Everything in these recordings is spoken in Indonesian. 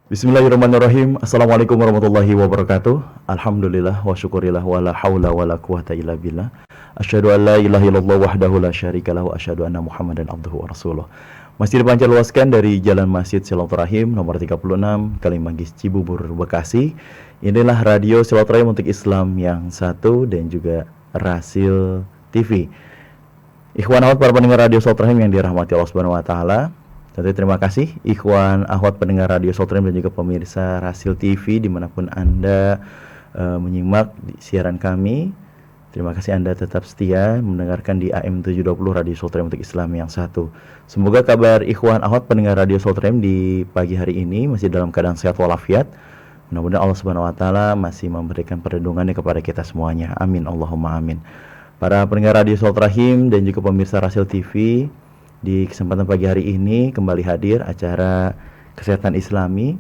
Bismillahirrahmanirrahim. Assalamualaikum warahmatullahi wabarakatuh. Alhamdulillah wa syukurillah wa la hawla wa la quwata illa billah. Asyhadu an la ilaha illallah wahdahu la syarikalah wa asyhadu anna Muhammadan abduhu wa rasuluh. Masjid dipancar luaskan dari Jalan Masjid Silaturahim nomor 36 Kalimanggis Cibubur Bekasi. Inilah radio Silaturahim untuk Islam yang satu dan juga Rasil TV. Ikhwan akhwat para pendengar radio Silaturahim yang dirahmati Allah Subhanahu wa taala. Tentu terima kasih ikhwan akhwat pendengar radio Silaturahim dan juga pemirsa Rasil TV dimanapun Anda menyimak siaran kami. Terima kasih Anda tetap setia mendengarkan di AM 720 Radio Silaturahim untuk Islam yang satu. Semoga kabar ikhwan akhwat pendengar radio Silaturahim di pagi hari ini masih dalam keadaan sehat walafiat. Mudah-mudahan Allah Subhanahu wa taala masih memberikan perlindungannya kepada kita semuanya. Amin Allahumma amin. Para pendengar radio Silaturahim dan juga pemirsa Rasil TV, di kesempatan pagi hari ini kembali hadir acara Kesehatan Islami.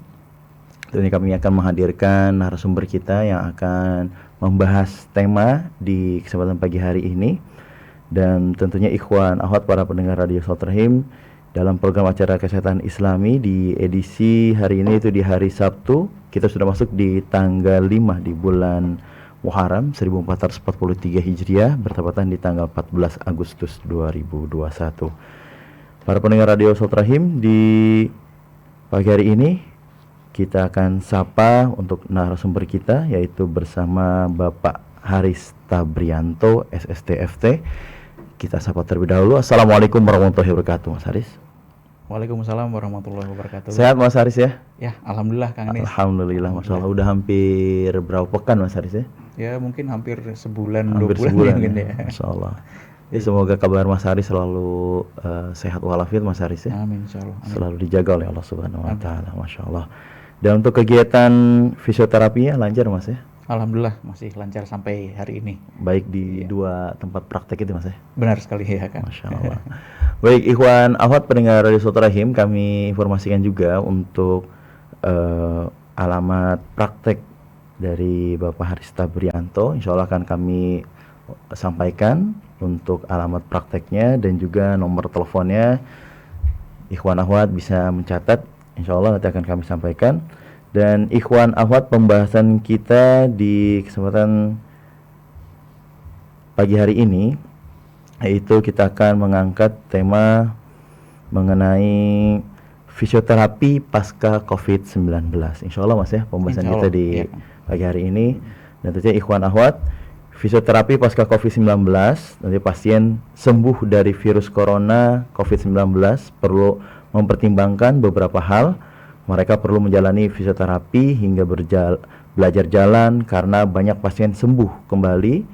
Tentunya kami akan menghadirkan narasumber kita yang akan membahas tema di kesempatan pagi hari ini. Dan tentunya ikhwan akhwat para pendengar radio Silaturahim dalam program acara Kesehatan Islami di edisi hari ini itu di hari Sabtu. Kita sudah masuk di tanggal 5 di bulan Muharram 1443 Hijriah bertepatan di tanggal 14 Agustus 2021. Para pendengar radio Silaturahim, di pagi hari ini kita akan sapa untuk narasumber kita yaitu bersama Bapak Haris Tabrianto SSTFT. Kita sapa terlebih dahulu. Assalamualaikum warahmatullahi wabarakatuh, Mas Haris. Waalaikumsalam warahmatullahi wabarakatuh. Sehat Mas Haris ya? Ya, alhamdulillah Kang Anies. Alhamdulillah, Masya Allah. Udah hampir berapa pekan Mas Haris ya? Ya mungkin hampir sebulan, Hampir 2 bulan sebulan mungkin ya. ya. Masya Allah. Ya, semoga kabar Mas Haris selalu sehat walafiat Mas Haris ya. Amin insyaallah. Selalu dijaga oleh Allah Subhanahu wa taala. Masya Allah. Dan untuk kegiatan fisioterapinya lancar Mas ya? Alhamdulillah masih lancar sampai hari ini. Baik di dua tempat praktek itu Mas ya? Benar sekali ya Kang. Masya Allah. Baik ikhwan akhwat pendengar radio Silaturahim, kami informasikan juga untuk alamat praktek dari Bapak Haris Tabrianto. Insya Allah akan kami sampaikan untuk alamat prakteknya dan juga nomor teleponnya. Ikhwan akhwat bisa mencatat, insya Allah nanti akan kami sampaikan. Dan ikhwan akhwat, pembahasan kita di kesempatan pagi hari ini yaitu kita akan mengangkat tema mengenai fisioterapi pasca COVID-19. Insya Allah Mas ya, pembahasan kita di pagi hari ini. Dan tentunya ikhwan akhwat, fisioterapi pasca COVID-19, nanti pasien sembuh dari virus corona COVID-19 perlu mempertimbangkan beberapa hal. Mereka perlu menjalani fisioterapi hingga belajar jalan karena banyak pasien sembuh kembali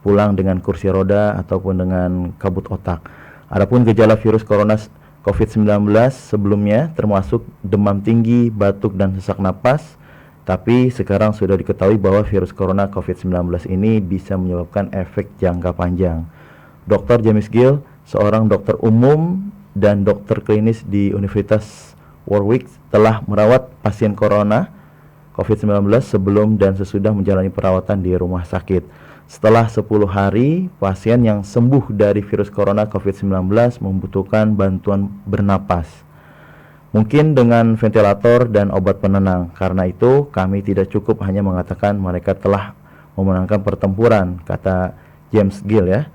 pulang dengan kursi roda ataupun dengan kabut otak. Adapun gejala virus corona COVID-19 sebelumnya termasuk demam tinggi, batuk dan sesak napas. Tapi sekarang sudah diketahui bahwa virus corona COVID-19 ini bisa menyebabkan efek jangka panjang. Dr. James Gill, seorang dokter umum dan dokter klinis di Universitas Warwick, telah merawat pasien corona COVID-19 sebelum dan sesudah menjalani perawatan di rumah sakit. Setelah 10 hari, pasien yang sembuh dari virus corona COVID-19 membutuhkan bantuan bernapas. Mungkin dengan ventilator dan obat penenang. Karena itu kami tidak cukup hanya mengatakan mereka telah memenangkan pertempuran, kata James Gill ya.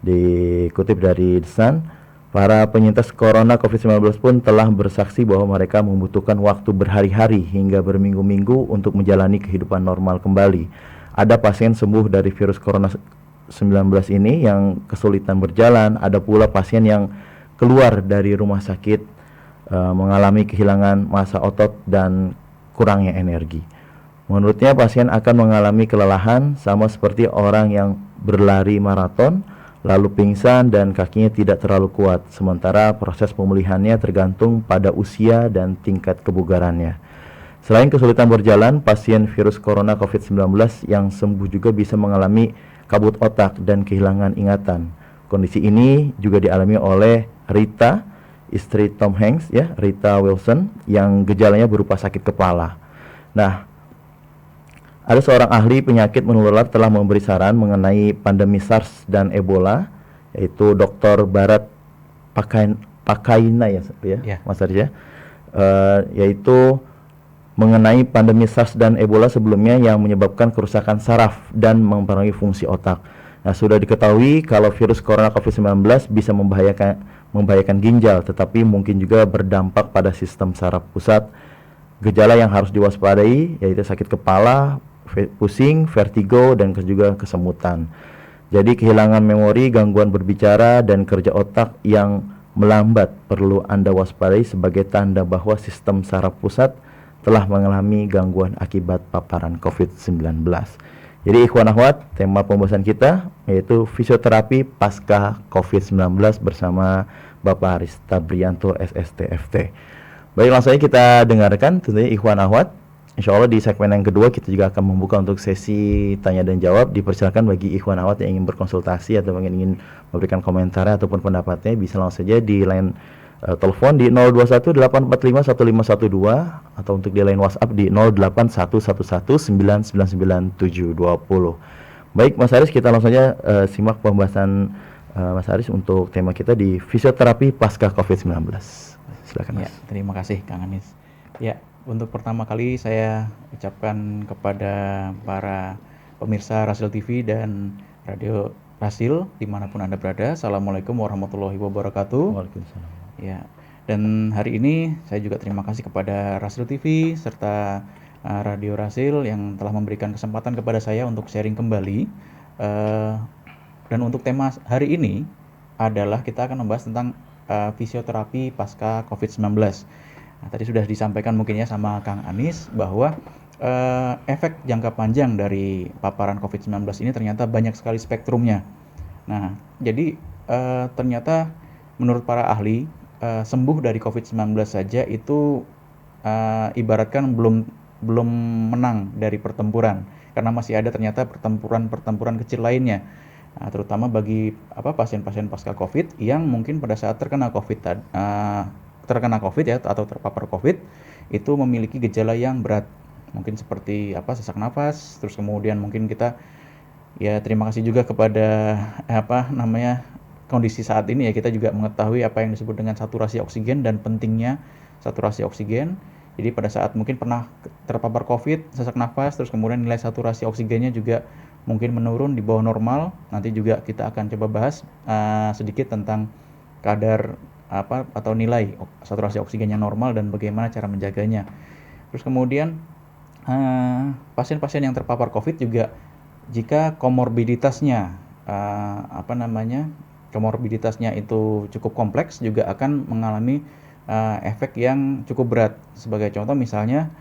Dikutip dari The Sun, para penyintas corona COVID-19 pun telah bersaksi bahwa mereka membutuhkan waktu berhari-hari hingga berminggu-minggu untuk menjalani kehidupan normal kembali. Ada pasien sembuh dari virus corona 19 ini yang kesulitan berjalan, ada pula pasien yang keluar dari rumah sakit mengalami kehilangan massa otot dan kurangnya energi. Menurutnya pasien akan mengalami kelelahan sama seperti orang yang berlari maraton lalu pingsan dan kakinya tidak terlalu kuat, sementara proses pemulihannya tergantung pada usia dan tingkat kebugarannya. Selain kesulitan berjalan, pasien virus corona COVID-19 yang sembuh juga bisa mengalami kabut otak dan kehilangan ingatan. Kondisi ini juga dialami oleh Rita, istri Tom Hanks ya, Rita Wilson, yang gejalanya berupa sakit kepala. Nah, ada seorang ahli penyakit menular telah memberi saran mengenai pandemi SARS dan Ebola, yaitu Dr. Bharat Pakaina ya, Mas Arja, yaitu mengenai pandemi SARS dan Ebola sebelumnya yang menyebabkan kerusakan saraf dan mempengaruhi fungsi otak. Nah, sudah diketahui kalau virus corona COVID-19 bisa membahayakan ginjal, tetapi mungkin juga berdampak pada sistem saraf pusat. Gejala yang harus diwaspadai yaitu sakit kepala, pusing, vertigo, dan juga kesemutan. Jadi kehilangan memori, gangguan berbicara, dan kerja otak yang melambat perlu Anda waspadai sebagai tanda bahwa sistem saraf pusat telah mengalami gangguan akibat paparan COVID-19. Jadi ikhwan akhwat, tema pembahasan kita yaitu fisioterapi pasca COVID-19 bersama Bapak Haris Tabrianto SSTFT. Baik, langsung saja kita dengarkan tentunya ikhwan akhwat. Insya Allah di segmen yang kedua kita juga akan membuka untuk sesi tanya dan jawab. Dipersilakan bagi ikhwan akhwat yang ingin berkonsultasi atau ingin memberikan komentar ataupun pendapatnya bisa langsung saja di line telepon di 0218451512 atau untuk di line WhatsApp di 08111999720. Baik Mas Haris, kita langsung saja simak pembahasan Mas Haris untuk tema kita di fisioterapi pasca COVID-19. Silakan Mas. Ya, terima kasih Kang Anis. Ya, untuk pertama kali saya ucapkan kepada para pemirsa Rasil TV dan Radio Rasil dimanapun Anda berada, Assalamualaikum warahmatullahi wabarakatuh. Waalaikumsalam. Ya, dan hari ini saya juga terima kasih kepada Rasil TV serta Radio Rasil yang telah memberikan kesempatan kepada saya untuk sharing kembali. Dan untuk tema hari ini adalah kita akan membahas tentang fisioterapi pasca COVID-19. Nah, tadi sudah disampaikan mungkin ya sama Kang Anis bahwa efek jangka panjang dari paparan COVID-19 ini ternyata banyak sekali spektrumnya. Nah, jadi ternyata menurut para ahli sembuh dari COVID-19 saja itu ibaratkan belum menang dari pertempuran, karena masih ada ternyata pertempuran kecil lainnya. Nah, terutama bagi pasien-pasien pasca COVID yang mungkin pada saat terkena COVID ya atau terpapar COVID itu memiliki gejala yang berat, mungkin seperti sesak nafas, terus kemudian mungkin kita ya terima kasih juga kepada kondisi saat ini ya, kita juga mengetahui apa yang disebut dengan saturasi oksigen dan pentingnya saturasi oksigen. Jadi pada saat mungkin pernah terpapar COVID, sesak nafas, terus kemudian nilai saturasi oksigennya juga mungkin menurun di bawah normal. Nanti juga kita akan coba bahas sedikit tentang kadar atau nilai saturasi oksigen yang normal dan bagaimana cara menjaganya. Terus kemudian pasien-pasien yang terpapar COVID juga jika komorbiditasnya itu cukup kompleks juga akan mengalami efek yang cukup berat. Sebagai contoh misalnya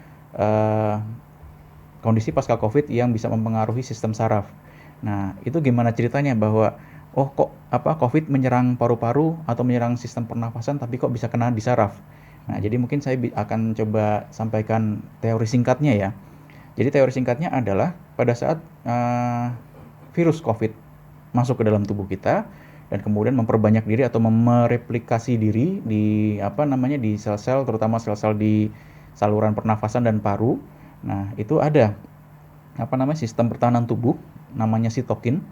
kondisi pasca COVID yang bisa mempengaruhi sistem saraf. Nah, itu gimana ceritanya bahwa COVID menyerang paru-paru atau menyerang sistem pernafasan tapi kok bisa kena di saraf. Nah, jadi mungkin saya akan coba sampaikan teori singkatnya ya. Jadi teori singkatnya adalah pada saat virus COVID masuk ke dalam tubuh kita dan kemudian memperbanyak diri atau mereplikasi diri di di sel-sel, terutama sel-sel di saluran pernafasan dan paru. Nah, itu ada sistem pertahanan tubuh namanya sitokin.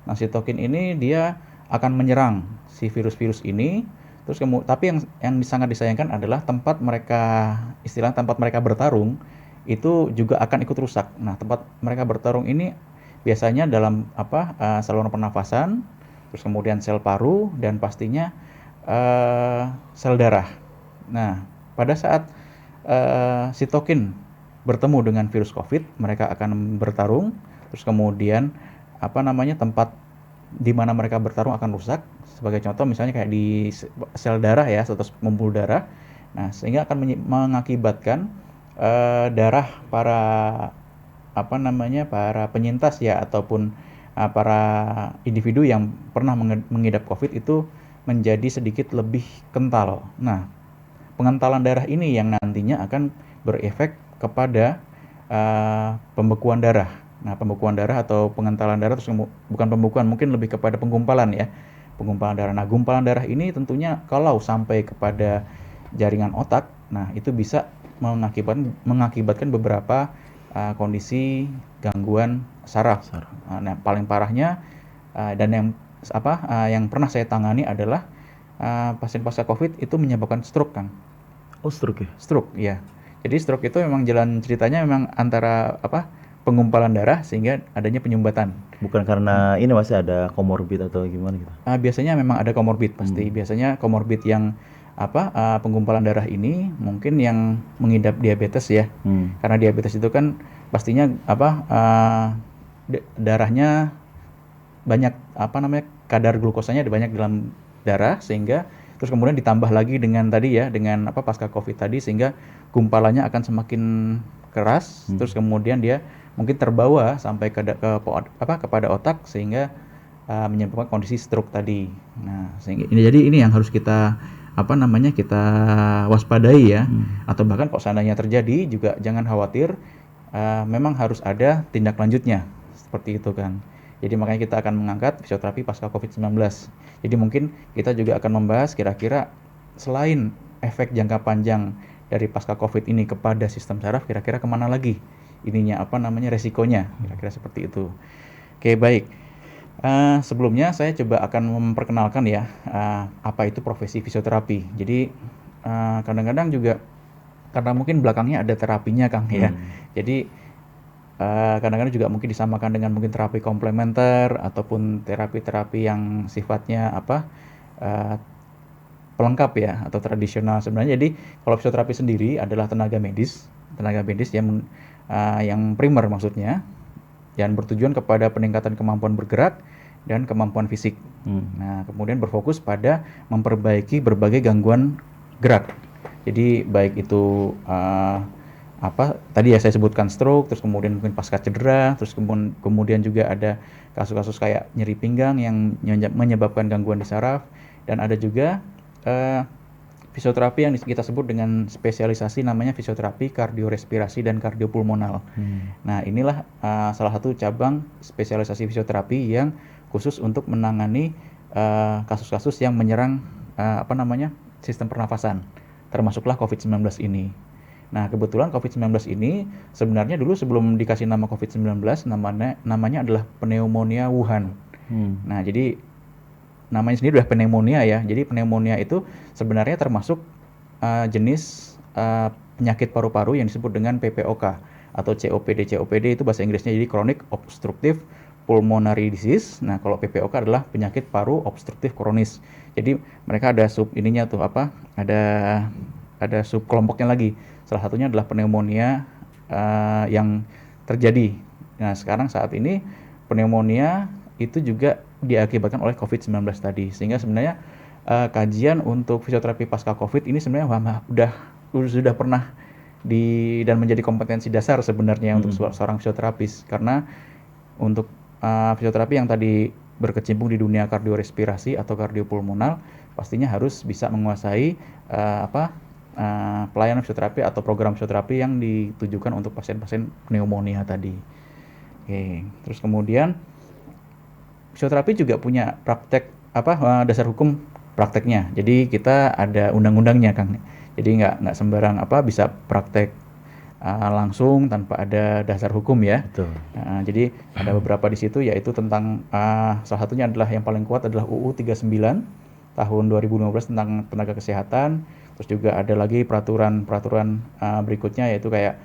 Nah, sitokin ini dia akan menyerang si virus-virus ini. Terus tapi yang sangat disayangkan adalah tempat mereka bertarung itu juga akan ikut rusak. Nah, tempat mereka bertarung ini biasanya dalam saluran pernafasan, terus kemudian sel paru dan pastinya sel darah. Nah, pada saat sitokin bertemu dengan virus COVID, mereka akan bertarung, terus kemudian tempat di mana mereka bertarung akan rusak. Sebagai contoh misalnya kayak di sel darah ya, atau pembuluh darah. Nah, sehingga akan mengakibatkan darah para penyintas ya ataupun para individu yang pernah mengidap COVID itu menjadi sedikit lebih kental. Nah, pengentalan darah ini yang nantinya akan berefek kepada pembekuan darah. Nah, pembekuan darah atau pengentalan darah, terus bukan pembekuan, mungkin lebih kepada penggumpalan ya. Penggumpalan darah. Nah, gumpalan darah ini tentunya kalau sampai kepada jaringan otak, nah itu bisa mengakibatkan beberapa kondisi gangguan saraf. Nah, paling parahnya dan yang pernah saya tangani adalah pasien pasca COVID itu menyebabkan stroke, Kang. Oh, stroke ya? Stroke, ya. Jadi stroke itu memang jalan ceritanya memang antara apa penggumpalan darah sehingga adanya penyumbatan. Bukan karena ini masih ada komorbid atau gimana gitu. Biasanya memang ada komorbid pasti. Biasanya komorbid yang penggumpalan darah ini mungkin yang mengidap diabetes ya. Karena diabetes itu kan pastinya darahnya banyak kadar glukosanya banyak dalam darah sehingga terus kemudian ditambah lagi dengan tadi ya dengan pasca Covid tadi sehingga gumpalannya akan semakin keras terus kemudian dia mungkin terbawa sampai kepada otak sehingga menyebabkan kondisi stroke tadi. Nah, sehingga ini yang harus kita kita waspadai ya. Atau bahkan kalau seandainya terjadi juga jangan khawatir, memang harus ada tindak lanjutnya seperti itu kan. Jadi makanya kita akan mengangkat fisioterapi pasca COVID-19. Jadi mungkin kita juga akan membahas kira-kira selain efek jangka panjang dari pasca COVID ini kepada sistem saraf, kira-kira kemana lagi resikonya, kira-kira seperti itu. Oke, baik. Sebelumnya saya coba akan memperkenalkan ya apa itu profesi fisioterapi. Jadi kadang-kadang juga karena mungkin belakangnya ada terapinya Kang ya. Jadi kadang-kadang juga mungkin disamakan dengan mungkin terapi komplementer ataupun terapi-terapi yang sifatnya pelengkap ya atau tradisional sebenarnya. Jadi kalau fisioterapi sendiri adalah tenaga medis yang primer maksudnya yang bertujuan kepada peningkatan kemampuan bergerak dan kemampuan fisik. Nah, kemudian berfokus pada memperbaiki berbagai gangguan gerak. Jadi baik itu tadi ya saya sebutkan stroke, terus kemudian mungkin pasca cedera, terus kemudian juga ada kasus-kasus kayak nyeri pinggang yang menyebabkan gangguan di saraf, dan ada juga fisioterapi yang kita sebut dengan spesialisasi namanya fisioterapi kardiorespirasi dan kardiopulmonal. Nah, inilah salah satu cabang spesialisasi fisioterapi yang khusus untuk menangani kasus-kasus yang menyerang sistem pernafasan, termasuklah COVID-19 ini. Nah, kebetulan COVID-19 ini sebenarnya dulu sebelum dikasih nama COVID-19 namanya adalah pneumonia Wuhan. Nah, jadi namanya sendiri udah pneumonia ya. Jadi pneumonia itu sebenarnya termasuk jenis penyakit paru-paru yang disebut dengan PPOK atau COPD. COPD itu bahasa Inggrisnya jadi Chronic Obstructive Pulmonary Disease. Nah, kalau PPOK adalah penyakit paru obstruktif kronis. Jadi mereka ada ada sub kelompoknya lagi. Salah satunya adalah pneumonia yang terjadi. Nah, sekarang saat ini pneumonia itu juga diakibatkan oleh COVID-19 tadi. Sehingga sebenarnya kajian untuk fisioterapi pasca COVID ini sebenarnya sudah pernah dan menjadi kompetensi dasar sebenarnya untuk seorang fisioterapis. Karena untuk fisioterapi yang tadi berkecimpung di dunia kardiorespirasi atau kardiopulmonal pastinya harus bisa menguasai pelayanan fisioterapi atau program fisioterapi yang ditujukan untuk pasien-pasien pneumonia tadi. Oke, terus kemudian fisioterapi juga punya praktek dasar hukum prakteknya. Jadi kita ada undang-undangnya Kang. Jadi nggak sembarang bisa praktek langsung tanpa ada dasar hukum ya. Betul. Jadi ada beberapa di situ yaitu tentang salah satunya adalah yang paling kuat adalah UU 39 tahun 2015 tentang tenaga kesehatan. Terus juga ada lagi peraturan berikutnya yaitu kayak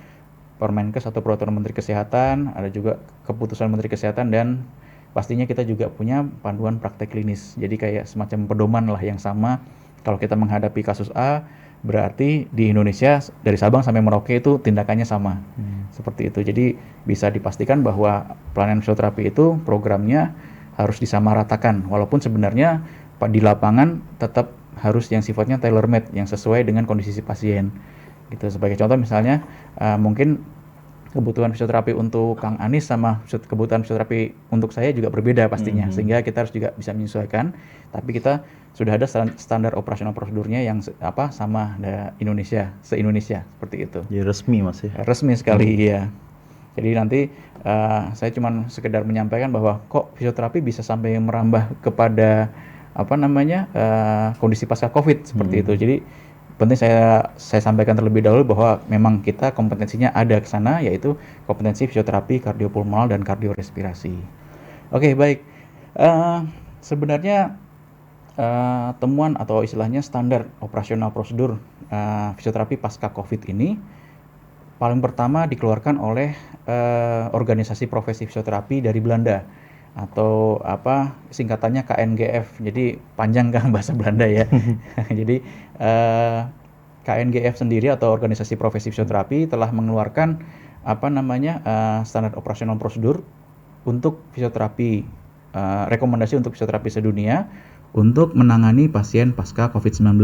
Permenkes atau Peraturan Menteri Kesehatan, ada juga Keputusan Menteri Kesehatan, dan pastinya kita juga punya panduan praktek klinis. Jadi kayak semacam pedoman lah yang sama. Kalau kita menghadapi kasus A, berarti di Indonesia dari Sabang sampai Merauke itu tindakannya sama. Seperti itu. Jadi bisa dipastikan bahwa pelayanan fisioterapi itu programnya harus disamaratakan. Walaupun sebenarnya di lapangan tetap harus yang sifatnya tailor-made, yang sesuai dengan kondisi si pasien. Gitu. Sebagai contoh misalnya mungkin kebutuhan fisioterapi untuk Kang Anis sama kebutuhan fisioterapi untuk saya juga berbeda pastinya. Sehingga kita harus juga bisa menyesuaikan. Tapi kita sudah ada standar operasional prosedurnya yang sama se-Indonesia seperti itu. Jadi resmi Mas ya. Resmi sekali ya. Jadi nanti saya cuma sekedar menyampaikan bahwa kok fisioterapi bisa sampai merambah kepada kondisi pasca COVID seperti itu. Jadi penting saya sampaikan terlebih dahulu bahwa memang kita kompetensinya ada ke sana, yaitu kompetensi fisioterapi kardiopulmonal dan kardiorespirasi. Oke, baik. Sebenarnya temuan atau istilahnya standar operasional prosedur fisioterapi pasca COVID ini paling pertama dikeluarkan oleh organisasi profesi fisioterapi dari Belanda atau apa singkatannya KNGF. Jadi panjang kan bahasa Belanda ya. Jadi KNGF sendiri atau organisasi profesi fisioterapi telah mengeluarkan apa namanya standar operasional prosedur untuk fisioterapi, rekomendasi untuk fisioterapi sedunia untuk menangani pasien pasca COVID-19.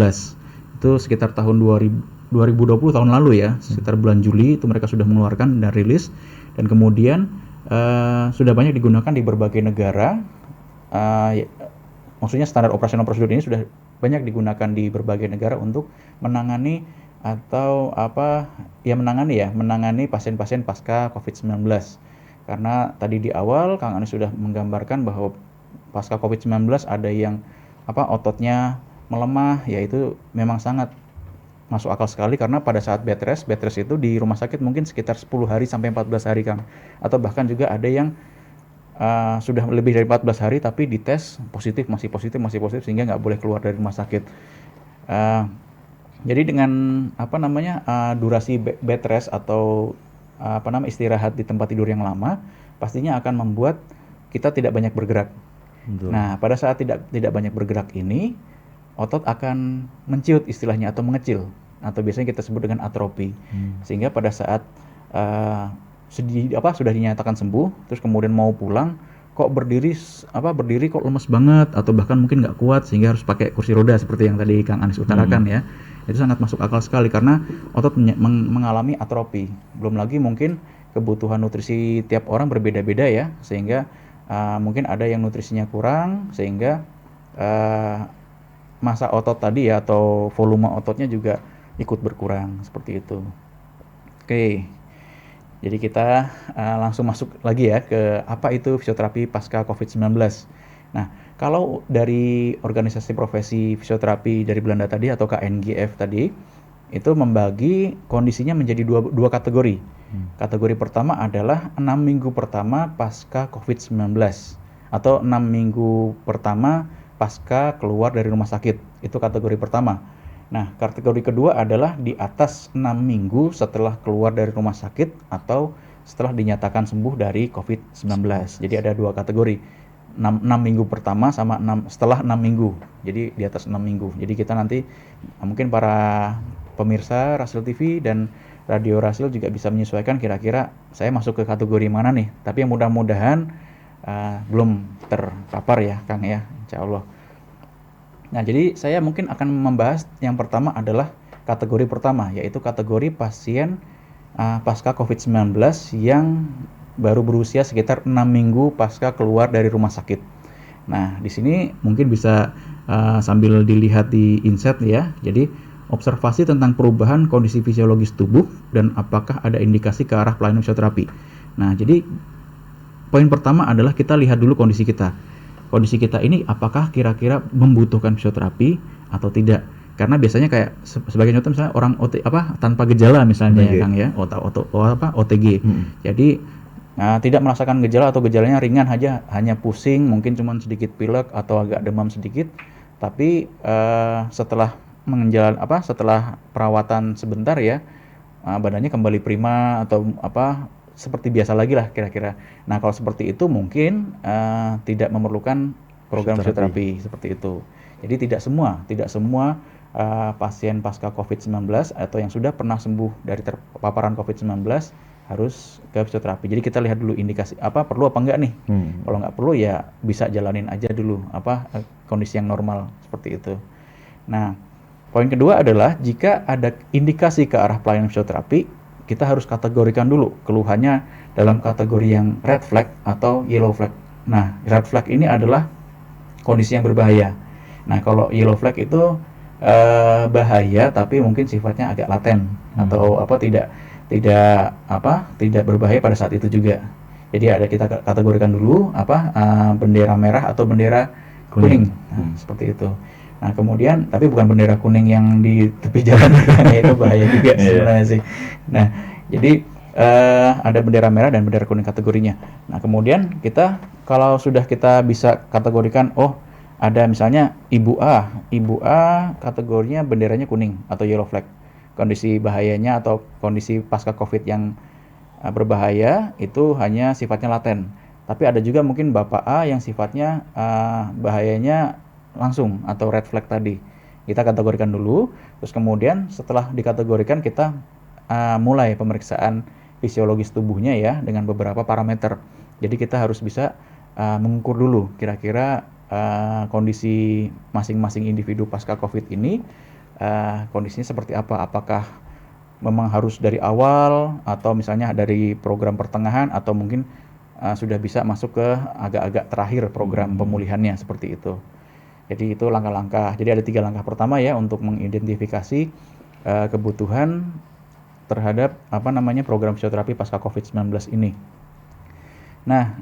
Itu sekitar tahun 2020 tahun lalu ya, sekitar bulan Juli itu mereka sudah mengeluarkan dan rilis, dan kemudian sudah banyak digunakan di berbagai negara. Maksudnya standar operasional prosedur ini sudah banyak digunakan di berbagai negara untuk menangani atau menangani pasien-pasien pasca COVID-19. Karena tadi di awal Kang Anies sudah menggambarkan bahwa pasca COVID-19 ada yang ototnya melemah, yaitu memang sangat masuk akal sekali karena pada saat bed rest itu di rumah sakit mungkin sekitar 10 hari sampai 14 hari Kang. Atau bahkan juga ada yang sudah lebih dari 14 hari tapi dites masih positif sehingga nggak boleh keluar dari rumah sakit. Jadi dengan durasi bed rest atau istirahat di tempat tidur yang lama pastinya akan membuat kita tidak banyak bergerak. Betul. Nah, pada saat tidak banyak bergerak ini, otot akan menciut istilahnya atau mengecil atau biasanya kita sebut dengan atrofi. Sehingga pada saat sudah dinyatakan sembuh, terus kemudian mau pulang, kok berdiri kok lemes banget atau bahkan mungkin nggak kuat sehingga harus pakai kursi roda seperti yang tadi Kang Anies utarakan ya. Itu sangat masuk akal sekali karena otot mengalami atrofi. Belum lagi mungkin kebutuhan nutrisi tiap orang berbeda-beda ya, sehingga mungkin ada yang nutrisinya kurang sehingga massa otot tadi ya atau volume ototnya juga ikut berkurang seperti itu. Oke. Jadi kita langsung masuk lagi ya ke apa itu fisioterapi pasca COVID-19. Nah, kalau dari organisasi profesi fisioterapi dari Belanda tadi atau KNGF tadi itu membagi kondisinya menjadi dua kategori. Kategori pertama adalah 6 minggu pertama pasca COVID-19 atau 6 minggu pertama pasca keluar dari rumah sakit. Itu kategori pertama. Nah, kategori kedua adalah di atas 6 minggu setelah keluar dari rumah sakit atau setelah dinyatakan sembuh dari COVID-19. Jadi ada dua kategori. 6 minggu pertama sama setelah 6 minggu. Jadi di atas 6 minggu. Jadi kita nanti mungkin para pemirsa Rasil TV dan Radio Rasil juga bisa menyesuaikan kira-kira saya masuk ke kategori mana nih. Tapi yang mudah-mudahan belum terpapar ya Kang ya, insya Allah. Nah, jadi saya mungkin akan membahas yang pertama adalah kategori pertama, yaitu kategori pasien pasca COVID-19 yang baru berusia sekitar 6 minggu pasca keluar dari rumah sakit. Nah, di sini mungkin bisa sambil dilihat di insert ya. Jadi, observasi tentang perubahan kondisi fisiologis tubuh dan apakah ada indikasi ke arah pelayanan fisioterapi. Nah, jadi poin pertama adalah kita lihat dulu kondisi kita. Kondisi kita ini apakah kira-kira membutuhkan fisioterapi atau tidak? Karena biasanya kayak sebagai contoh misalnya orang tanpa gejala misalnya ya Kang ya, OTG. Jadi tidak merasakan gejala atau gejalanya ringan aja, hanya pusing, mungkin cuma sedikit pilek atau agak demam sedikit, tapi setelah setelah perawatan sebentar ya, badannya kembali prima atau seperti biasa lagi lah kira-kira. Nah, kalau seperti itu mungkin tidak memerlukan program fisioterapi seperti itu. Jadi tidak semua pasien pasca COVID-19 atau yang sudah pernah sembuh dari terpaparan COVID-19 harus ke fisioterapi. Jadi kita lihat dulu indikasi perlu apa enggak nih. Kalau nggak perlu ya bisa jalanin aja dulu kondisi yang normal seperti itu. Nah, poin kedua adalah jika ada indikasi ke arah pelayanan fisioterapi, kita harus kategorikan dulu keluhannya dalam kategori yang red flag atau yellow flag. Nah, red flag ini adalah kondisi yang berbahaya. Nah, kalau yellow flag itu bahaya tapi mungkin sifatnya agak laten atau tidak berbahaya pada saat itu juga. Jadi ada kita kategorikan dulu bendera merah atau bendera kuning. Nah, seperti itu. Nah, kemudian tapi bukan bendera kuning yang di tepi jalan itu bahaya juga sebenarnya sih. Nah, jadi ada bendera merah dan bendera kuning kategorinya. Nah, kemudian kalau sudah kita bisa kategorikan, ada misalnya Ibu A kategorinya benderanya kuning atau yellow flag. kondisi bahayanya atau kondisi pasca COVID yang berbahaya itu hanya sifatnya laten. Tapi ada juga mungkin Bapak A yang sifatnya bahayanya langsung atau red flag tadi. Kita kategorikan dulu, terus kemudian setelah dikategorikan kita mulai pemeriksaan fisiologis tubuhnya ya dengan beberapa parameter. Jadi kita harus bisa mengukur dulu kira-kira kondisi masing-masing individu pasca COVID ini kondisinya seperti apa. Apakah memang harus dari awal atau misalnya dari program pertengahan atau mungkin sudah bisa masuk ke agak-agak terakhir program pemulihannya seperti itu. Jadi itu langkah-langkah. Jadi ada 3 langkah pertama ya untuk mengidentifikasi kebutuhan terhadap program fisioterapi pasca COVID-19 ini. Nah,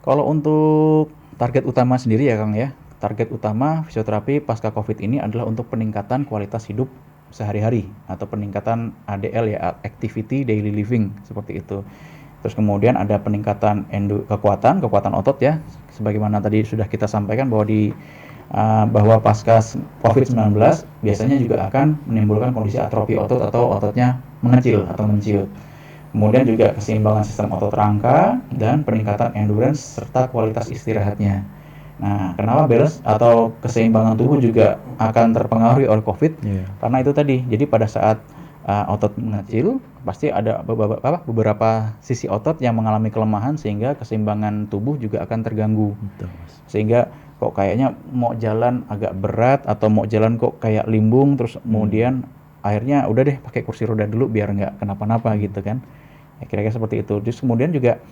kalau untuk target utama sendiri ya Kang ya, target utama fisioterapi pasca COVID ini adalah untuk peningkatan kualitas hidup sehari-hari atau peningkatan ADL ya, activity daily living seperti itu. Terus kemudian ada peningkatan kekuatan otot ya, sebagaimana tadi sudah kita sampaikan bahwa pasca COVID-19 biasanya juga akan menimbulkan kondisi atrofi otot atau ototnya mengecil atau menciut. Kemudian juga keseimbangan sistem otot rangka dan peningkatan endurance serta kualitas istirahatnya. Nah, kenapa balance atau keseimbangan tubuh juga akan terpengaruhi oleh COVID? Karena itu tadi. Jadi pada saat otot mengecil, pasti ada beberapa sisi otot yang mengalami kelemahan sehingga keseimbangan tubuh juga akan terganggu. Betul, Mas. Sehingga kok kayaknya mau jalan agak berat atau mau jalan kok kayak limbung, terus kemudian akhirnya udah deh pakai kursi roda dulu biar nggak kenapa-napa gitu kan. Ya, kira-kira seperti itu. Terus kemudian juga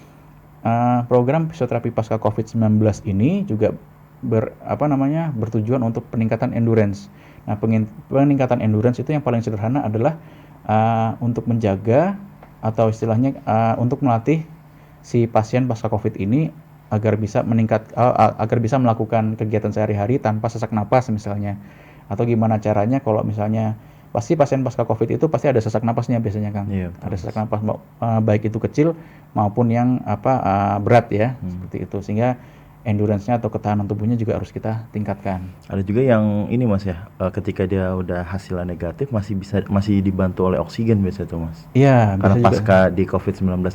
program fisioterapi pasca COVID-19 ini juga bertujuan untuk peningkatan endurance. Nah, peningkatan endurance itu yang paling sederhana adalah untuk menjaga atau istilahnya untuk melatih si pasien pasca COVID ini agar bisa melakukan kegiatan sehari-hari tanpa sesak napas misalnya. Atau gimana caranya kalau misalnya pasti pasien pasca COVID itu pasti ada sesak napasnya biasanya Kang. Iya, ada sesak napas baik itu kecil maupun yang berat ya, seperti itu. Sehingga endurance-nya atau ketahanan tubuhnya juga harus kita tingkatkan. Ada juga yang ini Mas ya, ketika dia udah hasilnya negatif masih dibantu oleh oksigen biasanya tuh Mas. Iya, Karena bisa pasca di COVID-19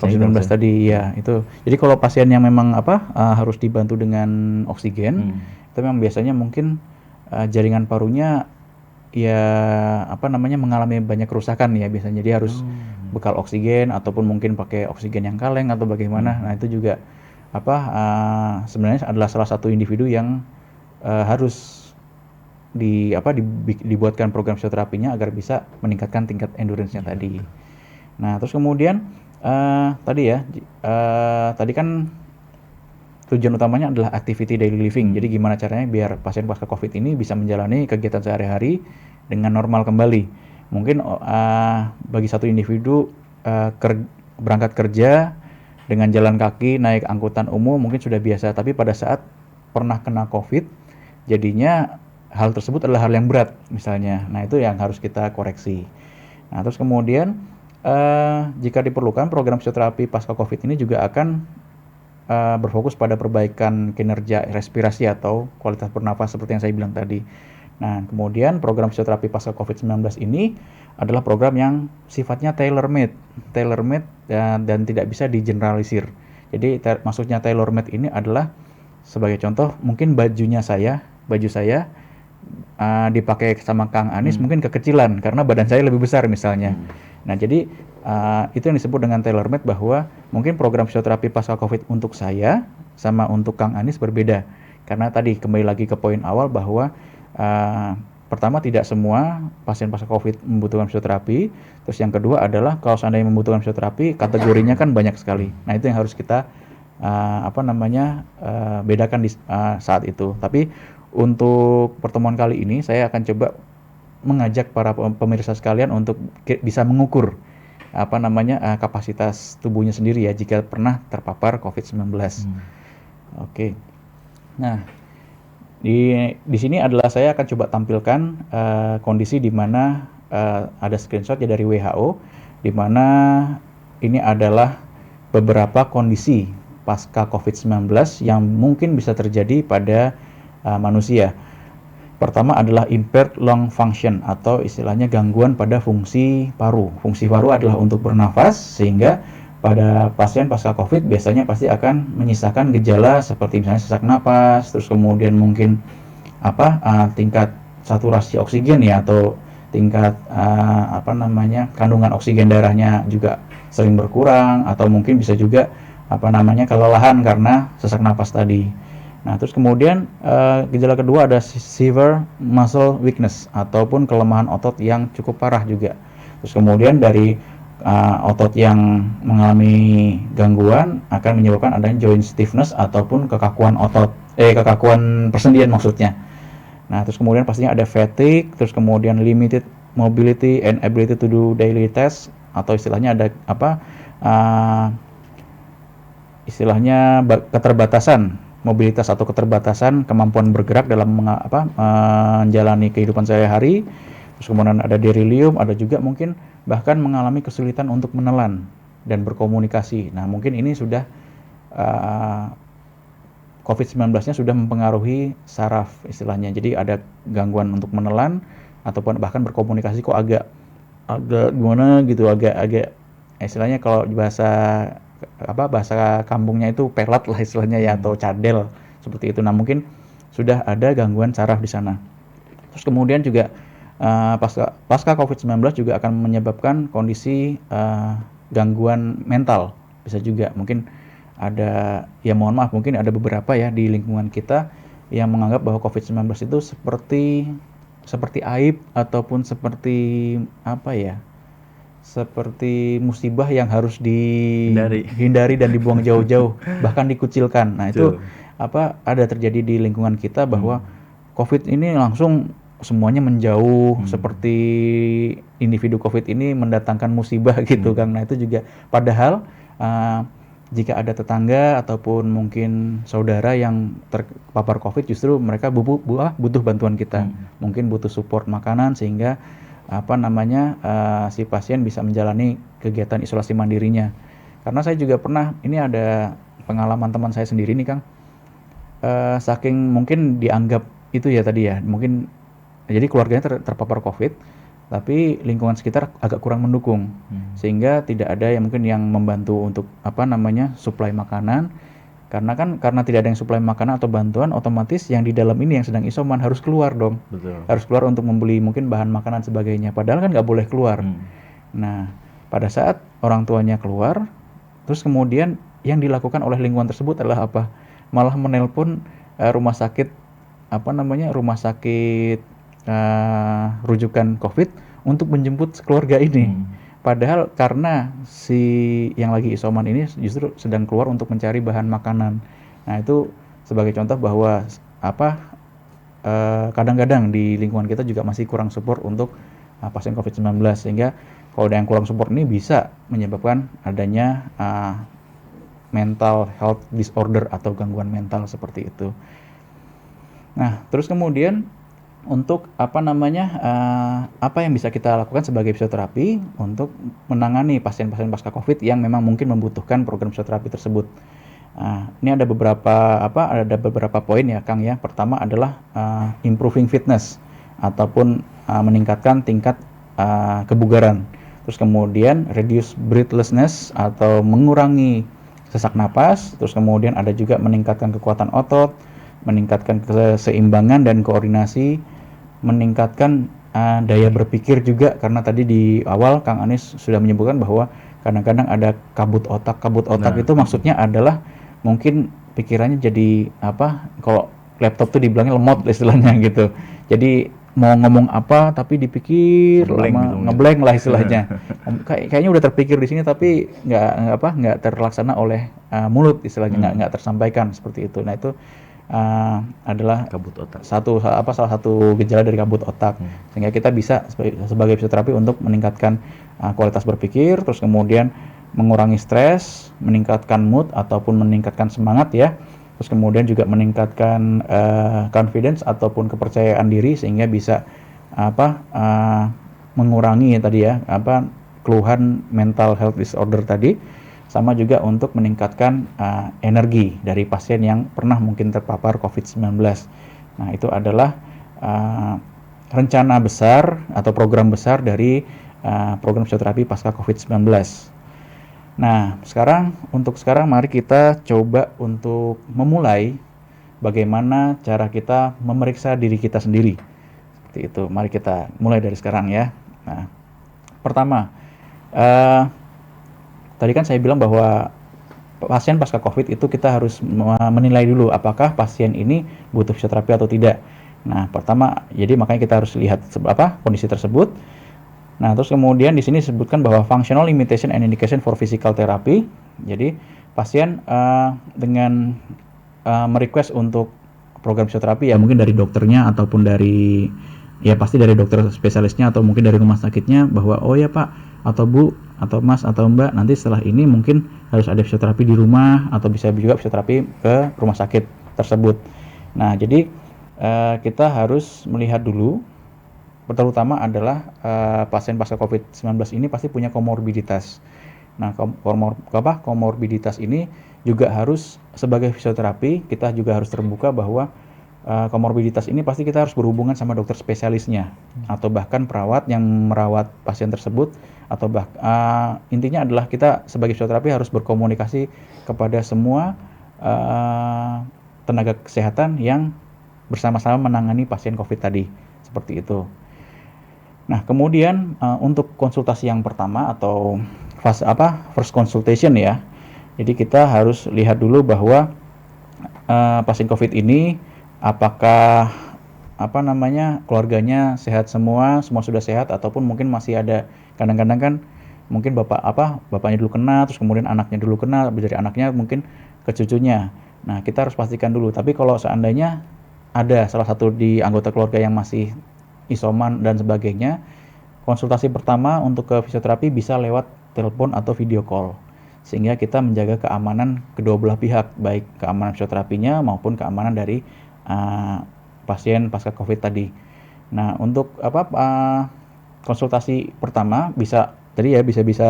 tadi ya itu. Jadi kalau pasien yang memang harus dibantu dengan oksigen, itu memang biasanya mungkin jaringan parunya ya mengalami banyak kerusakan ya biasanya. Dia harus bekal oksigen ataupun mungkin pakai oksigen yang kaleng atau bagaimana. Nah, itu juga sebenarnya adalah salah satu individu yang harus dibuatkan program fisioterapinya agar bisa meningkatkan tingkat endurance-nya tadi. Nah, terus kemudian tadi kan tujuan utamanya adalah activity daily living. Jadi gimana caranya biar pasien pasca COVID ini bisa menjalani kegiatan sehari-hari dengan normal kembali. Mungkin bagi satu individu berangkat kerja dengan jalan kaki, naik angkutan umum mungkin sudah biasa, tapi pada saat pernah kena COVID, jadinya hal tersebut adalah hal yang berat misalnya. Nah, itu yang harus kita koreksi. Nah, terus kemudian jika diperlukan program fisioterapi pasca COVID ini juga akan berfokus pada perbaikan kinerja respirasi atau kualitas bernafas seperti yang saya bilang tadi. Nah, kemudian program fisioterapi pasca COVID-19 ini adalah program yang sifatnya tailor-made dan tidak bisa digeneralisir. Jadi maksudnya tailor-made ini adalah sebagai contoh mungkin baju saya dipakai sama Kang Anis mungkin kekecilan karena badan saya lebih besar misalnya. Nah, jadi itu yang disebut dengan tailor-made, bahwa mungkin program fisioterapi pasca COVID untuk saya sama untuk Kang Anis berbeda. Karena tadi kembali lagi ke poin awal bahwa pertama tidak semua pasien pasca COVID membutuhkan fisioterapi. Terus yang kedua adalah kalau seandainya membutuhkan fisioterapi, kategorinya kan banyak sekali. Nah, itu yang harus kita bedakan di saat itu. Tapi untuk pertemuan kali ini saya akan coba mengajak para pemirsa sekalian untuk bisa mengukur kapasitas tubuhnya sendiri ya jika pernah terpapar COVID-19. Oke. Nah, di sini adalah saya akan coba tampilkan kondisi di mana ada screenshot ya dari WHO, di mana ini adalah beberapa kondisi pasca COVID-19 yang mungkin bisa terjadi pada manusia. Pertama adalah impaired lung function atau istilahnya gangguan pada fungsi paru. Fungsi paru adalah untuk bernafas, sehingga pada pasien pasca COVID biasanya pasti akan menyisakan gejala seperti misalnya sesak napas, terus kemudian mungkin tingkat saturasi oksigen ya, atau tingkat kandungan oksigen darahnya juga sering berkurang, atau mungkin bisa juga kelelahan karena sesak napas tadi. Nah, terus kemudian gejala kedua ada severe muscle weakness ataupun kelemahan otot yang cukup parah juga. Terus kemudian dari otot yang mengalami gangguan akan menyebabkan adanya joint stiffness ataupun kekakuan kekakuan persendian maksudnya. Nah, terus kemudian pastinya ada fatigue, terus kemudian limited mobility and ability to do daily tasks, atau istilahnya ada keterbatasan mobilitas atau keterbatasan kemampuan bergerak dalam menjalani kehidupan sehari-hari. Terus kemudian ada delirium, ada juga mungkin bahkan mengalami kesulitan untuk menelan dan berkomunikasi. Nah, mungkin ini sudah COVID-19-nya sudah mempengaruhi saraf istilahnya. Jadi ada gangguan untuk menelan ataupun bahkan berkomunikasi kok agak gimana gitu, agak istilahnya kalau bahasa kampungnya itu pelat lah istilahnya ya, atau cadel seperti itu. Nah, mungkin sudah ada gangguan saraf di sana. Terus kemudian juga pasca COVID-19 juga akan menyebabkan kondisi gangguan mental. Bisa juga mungkin ada, ya mohon maaf, mungkin ada beberapa ya di lingkungan kita yang menganggap bahwa COVID-19 itu seperti aib ataupun seperti seperti musibah yang harus dihindari dan dibuang jauh-jauh, bahkan dikucilkan. Nah, itu ada terjadi di lingkungan kita bahwa COVID ini langsung semuanya menjauh, seperti individu COVID ini mendatangkan musibah gitu kan. Nah, itu juga padahal jika ada tetangga ataupun mungkin saudara yang terpapar COVID, justru mereka butuh bantuan kita. Mungkin butuh support makanan sehingga si pasien bisa menjalani kegiatan isolasi mandirinya. Karena saya juga pernah, ini ada pengalaman teman saya sendiri nih Kang, saking mungkin dianggap itu ya tadi ya, mungkin jadi keluarganya terpapar COVID, tapi lingkungan sekitar agak kurang mendukung, sehingga tidak ada yang mungkin yang membantu untuk suplai makanan. Karena tidak ada yang suplai makanan atau bantuan, otomatis yang di dalam ini yang sedang isoman harus keluar dong. Betul. Harus keluar untuk membeli mungkin bahan makanan sebagainya, padahal kan nggak boleh keluar. Nah, pada saat orang tuanya keluar, terus kemudian yang dilakukan oleh lingkungan tersebut adalah apa? Malah menelpon rumah sakit rujukan COVID untuk menjemput keluarga ini. Padahal karena si yang lagi isoman ini justru sedang keluar untuk mencari bahan makanan. Nah, itu sebagai contoh bahwa kadang-kadang di lingkungan kita juga masih kurang support untuk pasien COVID-19, sehingga kalau ada yang kurang support ini bisa menyebabkan adanya mental health disorder atau gangguan mental seperti itu. Nah, terus kemudian untuk apa yang bisa kita lakukan sebagai fisioterapi untuk menangani pasien-pasien pasca COVID yang memang mungkin membutuhkan program fisioterapi tersebut. Ini ada beberapa poin ya Kang ya. Pertama adalah improving fitness ataupun meningkatkan tingkat kebugaran. Terus kemudian reduce breathlessness atau mengurangi sesak napas. Terus kemudian ada juga meningkatkan kekuatan otot, meningkatkan keseimbangan dan koordinasi, meningkatkan daya berpikir juga, karena tadi di awal Kang Anies sudah menyebutkan bahwa kadang-kadang ada kabut otak. Itu maksudnya adalah mungkin pikirannya jadi kalau laptop tuh dibilangnya lemot istilahnya gitu. Jadi mau ngomong apa tapi dipikir ngeblank lah istilahnya. Kayaknya udah terpikir di sini tapi nggak terlaksana oleh mulut istilahnya, nggak tersampaikan seperti itu. Nah, itu adalah kabut otak. Salah satu gejala dari kabut otak. Sehingga kita bisa sebagai fisioterapi untuk meningkatkan kualitas berpikir, terus kemudian mengurangi stres, meningkatkan mood ataupun meningkatkan semangat ya. Terus kemudian juga meningkatkan confidence ataupun kepercayaan diri, sehingga bisa mengurangi tadi ya keluhan mental health disorder tadi. Sama juga untuk meningkatkan energi dari pasien yang pernah mungkin terpapar COVID-19. Nah, itu adalah uh, rencana besar atau program besar dari program fisioterapi pasca COVID-19. Nah, untuk sekarang mari kita coba untuk memulai bagaimana cara kita memeriksa diri kita sendiri. Seperti itu. Mari kita mulai dari sekarang ya. Nah, pertama, tadi kan saya bilang bahwa pasien pasca COVID itu kita harus menilai dulu apakah pasien ini butuh fisioterapi atau tidak. Nah, pertama, jadi makanya kita harus lihat kondisi tersebut. Nah, terus kemudian di sini disebutkan bahwa functional limitation and indication for physical therapy. Jadi pasien dengan merequest untuk program fisioterapi ya mungkin dari dokternya ataupun dari pasti dari dokter spesialisnya atau mungkin dari rumah sakitnya bahwa oh ya Pak atau Bu atau Mas atau Mbak nanti setelah ini mungkin harus ada fisioterapi di rumah atau bisa juga fisioterapi ke rumah sakit tersebut. Nah, jadi kita harus melihat dulu terutama adalah pasien pasca COVID-19 ini pasti punya komorbiditas. Nah, komorbiditas ini juga harus sebagai fisioterapi kita juga harus terbuka bahwa komorbiditas ini pasti kita harus berhubungan sama dokter spesialisnya atau bahkan perawat yang merawat pasien tersebut atau intinya adalah kita sebagai fisioterapi harus berkomunikasi kepada semua tenaga kesehatan yang bersama-sama menangani pasien COVID tadi seperti itu. Nah, kemudian untuk konsultasi yang pertama atau fase first consultation ya. Jadi kita harus lihat dulu bahwa pasien COVID ini apakah keluarganya sehat semua sudah sehat ataupun mungkin masih ada kadang-kadang kan mungkin bapaknya dulu kena terus kemudian anaknya dulu kena dari anaknya mungkin ke cucunya. Nah, kita harus pastikan dulu. Tapi kalau seandainya ada salah satu di anggota keluarga yang masih isoman dan sebagainya, konsultasi pertama untuk ke fisioterapi bisa lewat telepon atau video call sehingga kita menjaga keamanan kedua belah pihak, baik keamanan fisioterapinya maupun keamanan dari pasien pasca COVID tadi. Nah, untuk konsultasi pertama bisa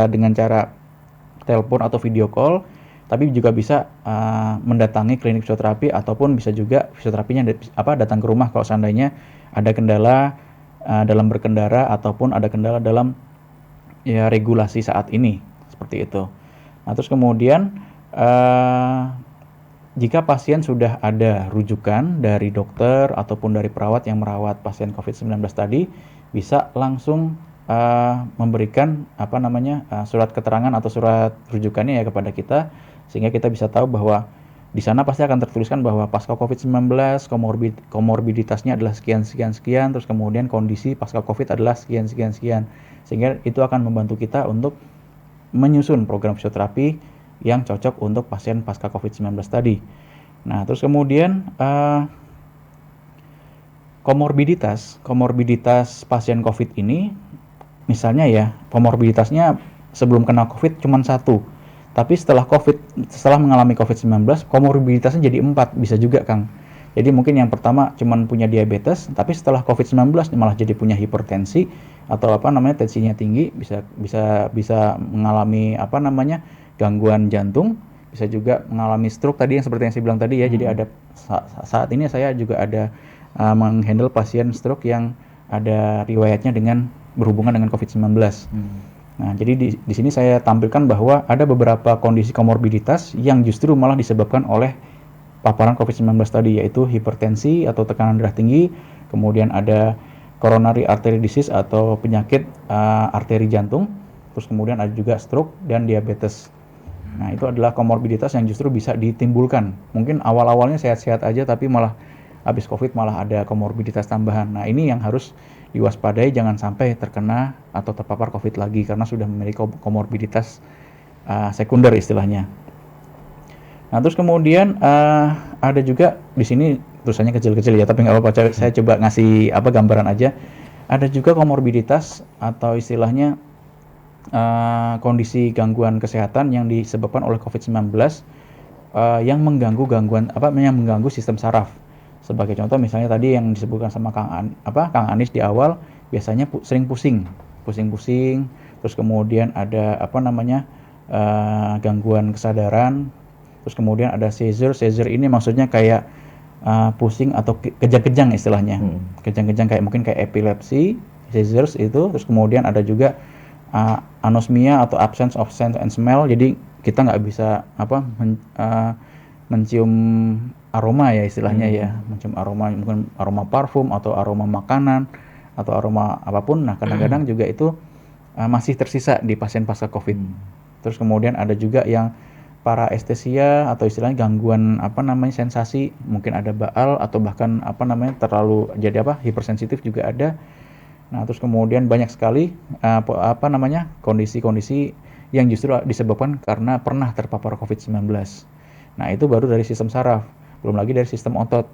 dengan cara telepon atau video call, tapi juga bisa mendatangi klinik fisioterapi ataupun bisa juga fisioterapinya datang ke rumah kalau seandainya ada kendala dalam berkendara ataupun ada kendala dalam regulasi saat ini seperti itu. Nah, terus kemudian jika pasien sudah ada rujukan dari dokter ataupun dari perawat yang merawat pasien COVID-19 tadi, bisa langsung memberikan surat keterangan atau surat rujukannya ya kepada kita sehingga kita bisa tahu bahwa di sana pasti akan tertuliskan bahwa pasca COVID-19 komorbiditasnya adalah sekian, terus kemudian kondisi pasca COVID adalah sekian, sehingga itu akan membantu kita untuk menyusun program fisioterapi yang cocok untuk pasien pasca COVID-19 tadi. Nah, terus kemudian komorbiditas pasien COVID ini, misalnya ya, komorbiditasnya sebelum kena COVID cuma 1. Tapi setelah mengalami COVID-19, komorbiditasnya jadi 4, bisa juga Kang. Jadi mungkin yang pertama cuma punya diabetes, tapi setelah COVID-19 malah jadi punya hipertensi atau tensinya tinggi, bisa mengalami gangguan jantung, bisa juga mengalami stroke tadi yang seperti yang saya bilang tadi ya. Jadi ada saat ini saya juga ada menghandle pasien stroke yang ada riwayatnya berhubungan dengan COVID-19. Nah, jadi di sini saya tampilkan bahwa ada beberapa kondisi komorbiditas yang justru malah disebabkan oleh paparan COVID-19 tadi, yaitu hipertensi atau tekanan darah tinggi, kemudian ada coronary artery disease atau penyakit arteri jantung, terus kemudian ada juga stroke dan diabetes. Nah, itu adalah komorbiditas yang justru bisa ditimbulkan. Mungkin awal-awalnya sehat-sehat aja, tapi malah habis COVID malah ada komorbiditas tambahan. Nah, ini yang harus diwaspadai, jangan sampai terkena atau terpapar COVID lagi karena sudah memiliki komorbiditas sekunder istilahnya. Nah, terus kemudian ada juga di sini tulisannya kecil-kecil ya, tapi nggak apa-apa. Saya coba ngasih gambaran aja. Ada juga komorbiditas atau istilahnya kondisi gangguan kesehatan yang disebabkan oleh COVID-19 yang mengganggu sistem saraf. Sebagai contoh misalnya tadi yang disebutkan sama Kang Anis di awal, biasanya sering pusing, terus kemudian ada gangguan kesadaran, terus kemudian ada seizure ini maksudnya kayak pusing atau kejang-kejang istilahnya. Kejang-kejang kayak mungkin kayak epilepsi, seizures itu, terus kemudian ada juga anosmia atau absence of sense and smell. Jadi kita nggak bisa mencium aroma ya istilahnya ya, mencium aroma, mungkin aroma parfum atau aroma makanan atau aroma apapun. Nah kadang-kadang juga itu masih tersisa di pasien pasca COVID. Terus kemudian ada juga yang paraestesia atau istilahnya gangguan sensasi, mungkin ada baal atau bahkan terlalu jadi hipersensitif juga ada. Nah terus kemudian banyak sekali kondisi-kondisi yang justru disebabkan karena pernah terpapar COVID-19. Nah itu baru dari sistem saraf, belum lagi dari sistem otot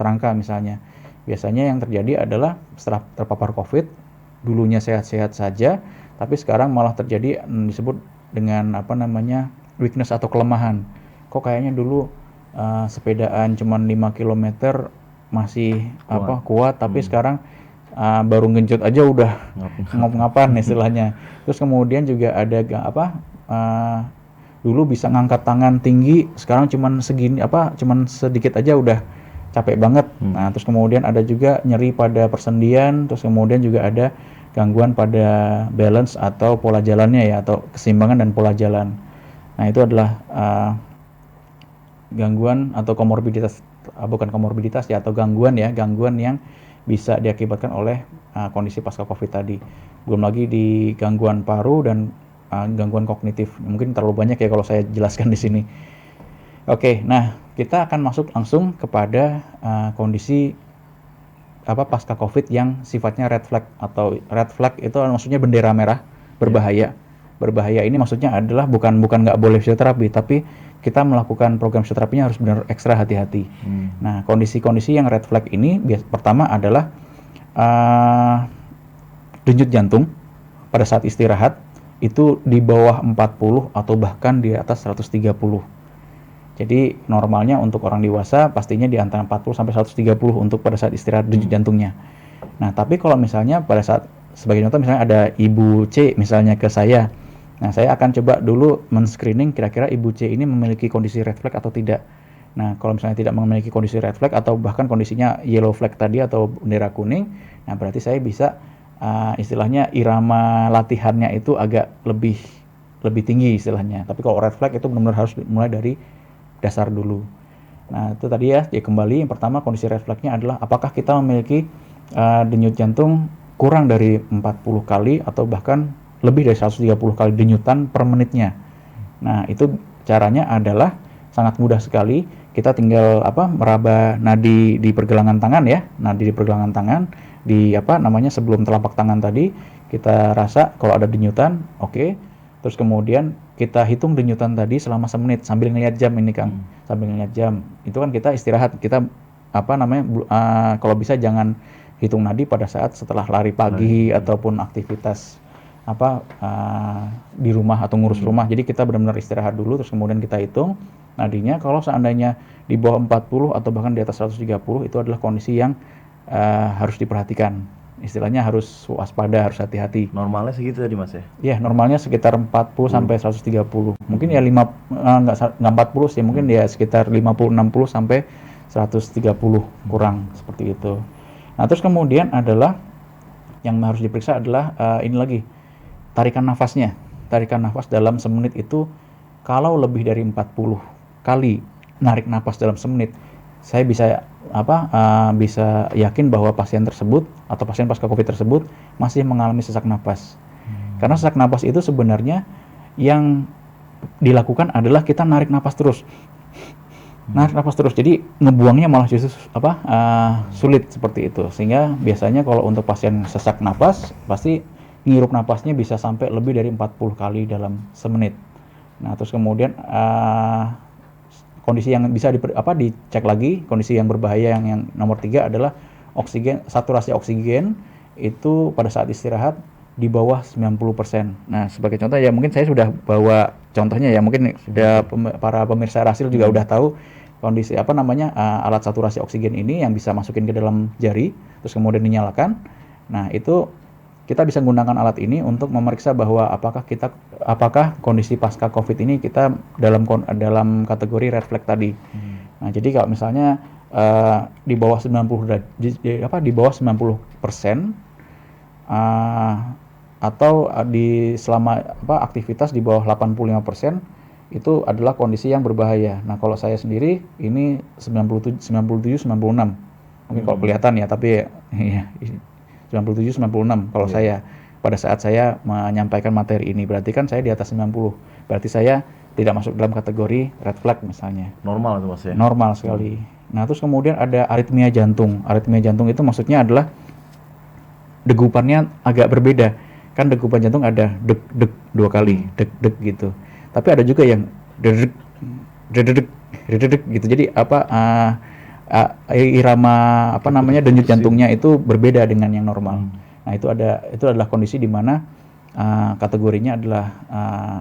rangka misalnya. Biasanya yang terjadi adalah setelah terpapar COVID, dulunya sehat-sehat saja, tapi sekarang malah terjadi disebut dengan weakness atau kelemahan. Kok kayaknya dulu sepedaan cuma 5 km masih kuat, tapi sekarang baru ngencut aja udah ngap-ngapan istilahnya. Terus kemudian juga ada dulu bisa ngangkat tangan tinggi, sekarang cuman segini cuman sedikit aja udah capek banget. Nah, terus kemudian ada juga nyeri pada persendian, terus kemudian juga ada gangguan pada balance atau pola jalannya ya, atau keseimbangan dan pola jalan. Nah, itu adalah gangguan atau komorbiditas, bukan komorbiditas ya, atau gangguan yang bisa diakibatkan oleh kondisi pasca COVID tadi. Belum lagi di gangguan paru dan gangguan kognitif. Mungkin terlalu banyak ya kalau saya jelaskan di sini. Oke, nah kita akan masuk langsung kepada kondisi pasca COVID yang sifatnya red flag, atau red flag itu maksudnya bendera merah berbahaya. Berbahaya ini maksudnya adalah bukan nggak boleh fisioterapi, tapi kita melakukan program fisioterapinya harus benar ekstra hati-hati. Nah, kondisi-kondisi yang red flag ini pertama adalah denyut jantung pada saat istirahat itu di bawah 40 atau bahkan di atas 130. Jadi normalnya untuk orang dewasa pastinya di antara 40 sampai 130 untuk pada saat istirahat denyut jantungnya. Nah, tapi kalau misalnya pada saat, sebagai contoh misalnya ada Ibu C misalnya ke saya. Nah, saya akan coba dulu men-screening kira-kira Ibu C ini memiliki kondisi red flag atau tidak. Nah, kalau misalnya tidak memiliki kondisi red flag atau bahkan kondisinya yellow flag tadi atau bendera kuning, nah berarti saya bisa istilahnya irama latihannya itu agak lebih tinggi istilahnya. Tapi kalau red flag itu benar-benar harus mulai dari dasar dulu. Nah, itu tadi ya kembali yang pertama kondisi red flagnya adalah apakah kita memiliki denyut jantung kurang dari 40 kali atau bahkan lebih dari 130 kali denyutan per menitnya. Nah, itu caranya adalah sangat mudah sekali. Kita tinggal meraba nadi di pergelangan tangan ya. Nadi di pergelangan tangan di sebelum telapak tangan tadi kita rasa kalau ada denyutan, oke. Terus kemudian kita hitung denyutan tadi selama semenit sambil ngeliat jam ini Kang. Sambil ngeliat jam. Itu kan kita istirahat. Kita kalau bisa jangan hitung nadi pada saat setelah lari pagi ataupun aktivitas di rumah atau ngurus rumah. Jadi kita benar-benar istirahat dulu terus kemudian kita hitung nadinya. Kalau seandainya di bawah 40 atau bahkan di atas 130 itu adalah kondisi yang harus diperhatikan. Istilahnya harus waspada, harus hati-hati. Normalnya segitu tadi Mas ya? Iya, normalnya sekitar 40 sampai 130. Mungkin ya nggak 40 sih, mungkin ya sekitar 50-60 sampai 130 kurang seperti itu. Nah, terus kemudian adalah yang harus diperiksa adalah ini lagi, tarikan nafasnya. Tarikan nafas dalam semenit itu kalau lebih dari 40 kali narik nafas dalam semenit, saya bisa bisa yakin bahwa pasien tersebut atau pasien pasca COVID tersebut masih mengalami sesak napas. Karena sesak napas itu sebenarnya yang dilakukan adalah kita narik napas terus. Narik napas terus. Jadi ngebuangnya malah justru sulit seperti itu. Sehingga biasanya kalau untuk pasien sesak napas pasti ngirup napasnya bisa sampai lebih dari 40 kali dalam semenit. Nah, terus kemudian kondisi yang bisa dicek lagi, kondisi yang berbahaya yang nomor 3 adalah saturasi oksigen itu pada saat istirahat di bawah 90%. Nah, sebagai contoh ya mungkin saya sudah bawa contohnya ya, mungkin para pemirsa Rasil juga udah tahu kondisi alat saturasi oksigen ini yang bisa masukin ke dalam jari terus kemudian dinyalakan. Nah, itu kita bisa menggunakan alat ini untuk memeriksa bahwa apakah kondisi pasca COVID ini kita dalam kategori red flag tadi. Nah, jadi kalau misalnya di bawah 90 di bawah 90%, atau di selama aktivitas di bawah 85% itu adalah kondisi yang berbahaya. Nah, kalau saya sendiri ini 97 96. Mungkin kalau kelihatan ya, tapi ya 97 96 kalau saya pada saat saya menyampaikan materi ini. Berarti kan saya di atas 90. Berarti saya tidak masuk dalam kategori red flag misalnya. Normal itu Mas ya. Normal sekali. Nah, terus kemudian ada aritmia jantung. Aritmia jantung itu maksudnya adalah degupannya agak berbeda. Kan degupan jantung ada deg-deg 2 kali, deg-deg gitu. Tapi ada juga yang dedeg dedeg dedeg gitu. Jadi irama denyut jantungnya itu berbeda dengan yang normal. Nah, itu adalah kondisi di mana kategorinya adalah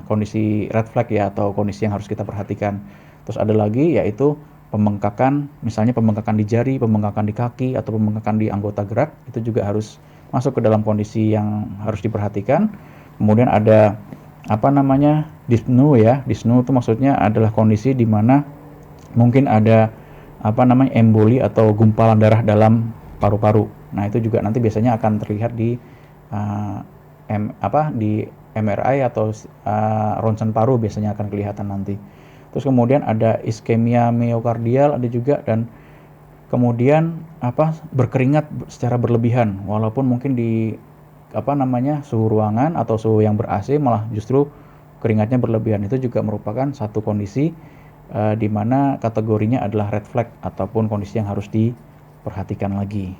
kondisi red flag ya, atau kondisi yang harus kita perhatikan. Terus ada lagi yaitu pembengkakan, misalnya pembengkakan di jari, pembengkakan di kaki, atau pembengkakan di anggota gerak, itu juga harus masuk ke dalam kondisi yang harus diperhatikan. Kemudian ada dyspnea ya. Dyspnea itu maksudnya adalah kondisi di mana mungkin ada emboli atau gumpalan darah dalam paru-paru. Nah, itu juga nanti biasanya akan terlihat di di MRI atau ronsen paru, biasanya akan kelihatan nanti. Terus kemudian ada iskemia miokardial ada juga, dan kemudian berkeringat secara berlebihan, walaupun mungkin di suhu ruangan atau suhu yang ber-AC malah justru keringatnya berlebihan. Itu juga merupakan satu kondisi di mana kategorinya adalah red flag ataupun kondisi yang harus diperhatikan lagi.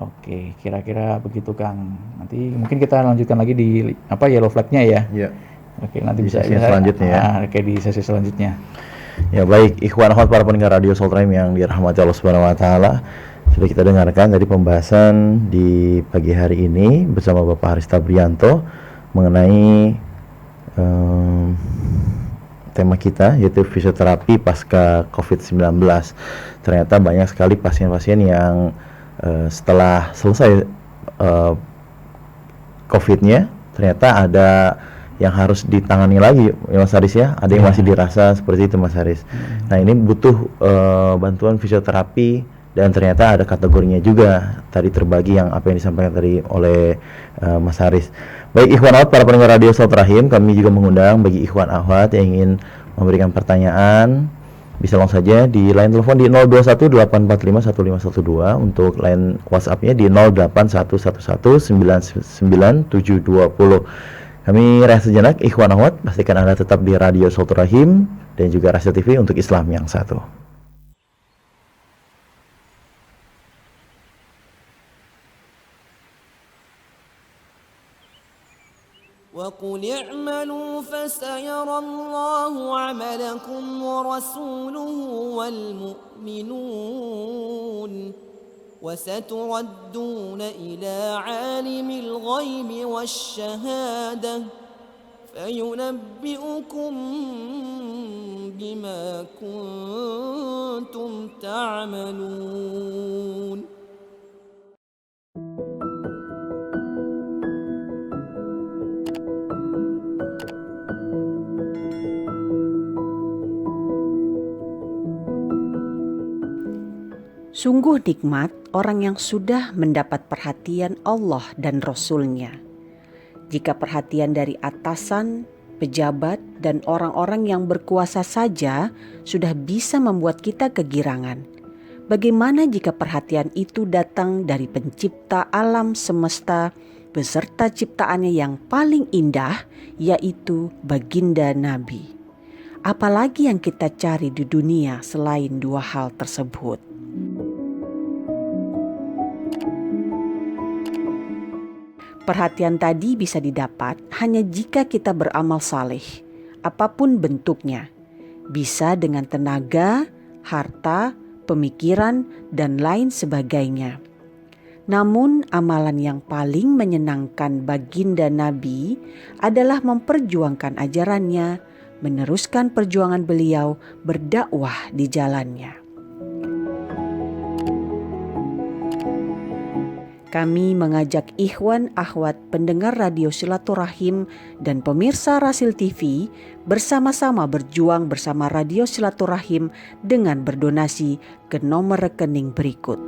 Oke, kira-kira begitu Kang. Nanti mungkin kita lanjutkan lagi di yellow flag-nya ya. Iya. Oke, nanti Di bisa sesi selanjutnya ya. Oke, di sesi selanjutnya. Ya baik, ikhwan akhwat para pendengar Radio Sultan yang dirahmati Allah Subhanahu wa taala. Sudah kita dengarkan tadi pembahasan di pagi hari ini bersama Bapak Haris Tabrianto mengenai tema kita, yaitu fisioterapi pasca COVID-19. Ternyata banyak sekali pasien-pasien yang setelah selesai COVID-nya, ternyata ada yang harus ditangani lagi ya Mas Haris ya, ada yang masih dirasa seperti itu Mas Haris. Nah, ini butuh bantuan fisioterapi, dan ternyata ada kategorinya juga, tadi terbagi yang apa yang disampaikan tadi oleh Mas Haris. Baik ikhwan akhwat para pendengar Radio Sultan Rahim, kami juga mengundang bagi ikhwan akhwat yang ingin memberikan pertanyaan, bisa langsung saja di line telepon di 0218451512, untuk line WhatsApp-nya di 08111999720. Kami rehat sejenak, ikhwan akhwat, pastikan Anda tetap di Radio Sultan Rahim dan juga Rasul TV untuk Islam yang satu. وقل اعملوا فسيرى الله عملكم ورسوله والمؤمنون وستردون إلى عالم الغيب والشهادة فينبئكم بما كنتم تعملون. Sungguh nikmat orang yang sudah mendapat perhatian Allah dan Rasul-Nya. Jika perhatian dari atasan, pejabat, dan orang-orang yang berkuasa saja sudah bisa membuat kita kegirangan, bagaimana jika perhatian itu datang dari pencipta alam semesta beserta ciptaannya yang paling indah, yaitu baginda Nabi? Apalagi yang kita cari di dunia selain dua hal tersebut? Perhatian tadi bisa didapat hanya jika kita beramal saleh, apapun bentuknya. Bisa dengan tenaga, harta, pemikiran, dan lain sebagainya. Namun amalan yang paling menyenangkan baginda Nabi adalah memperjuangkan ajarannya, meneruskan perjuangan beliau berdakwah di jalannya. Kami mengajak ikhwan akhwat pendengar radio Silaturahim dan pemirsa Rasil TV bersama-sama berjuang bersama radio Silaturahim dengan berdonasi ke nomor rekening berikut.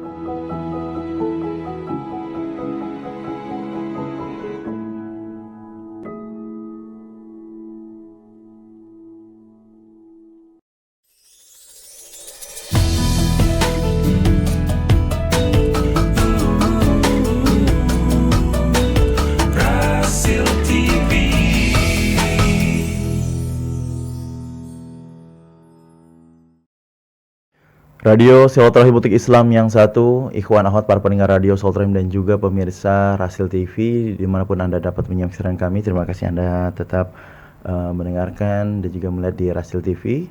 Radio Silaturahim Butik Islam yang satu, ikhwan akhwat para pendengar radio Silaturahim dan juga pemirsa Rasil TV dimanapun Anda dapat menyaksikan kami. Terima kasih Anda tetap mendengarkan dan juga melihat di Rasil TV.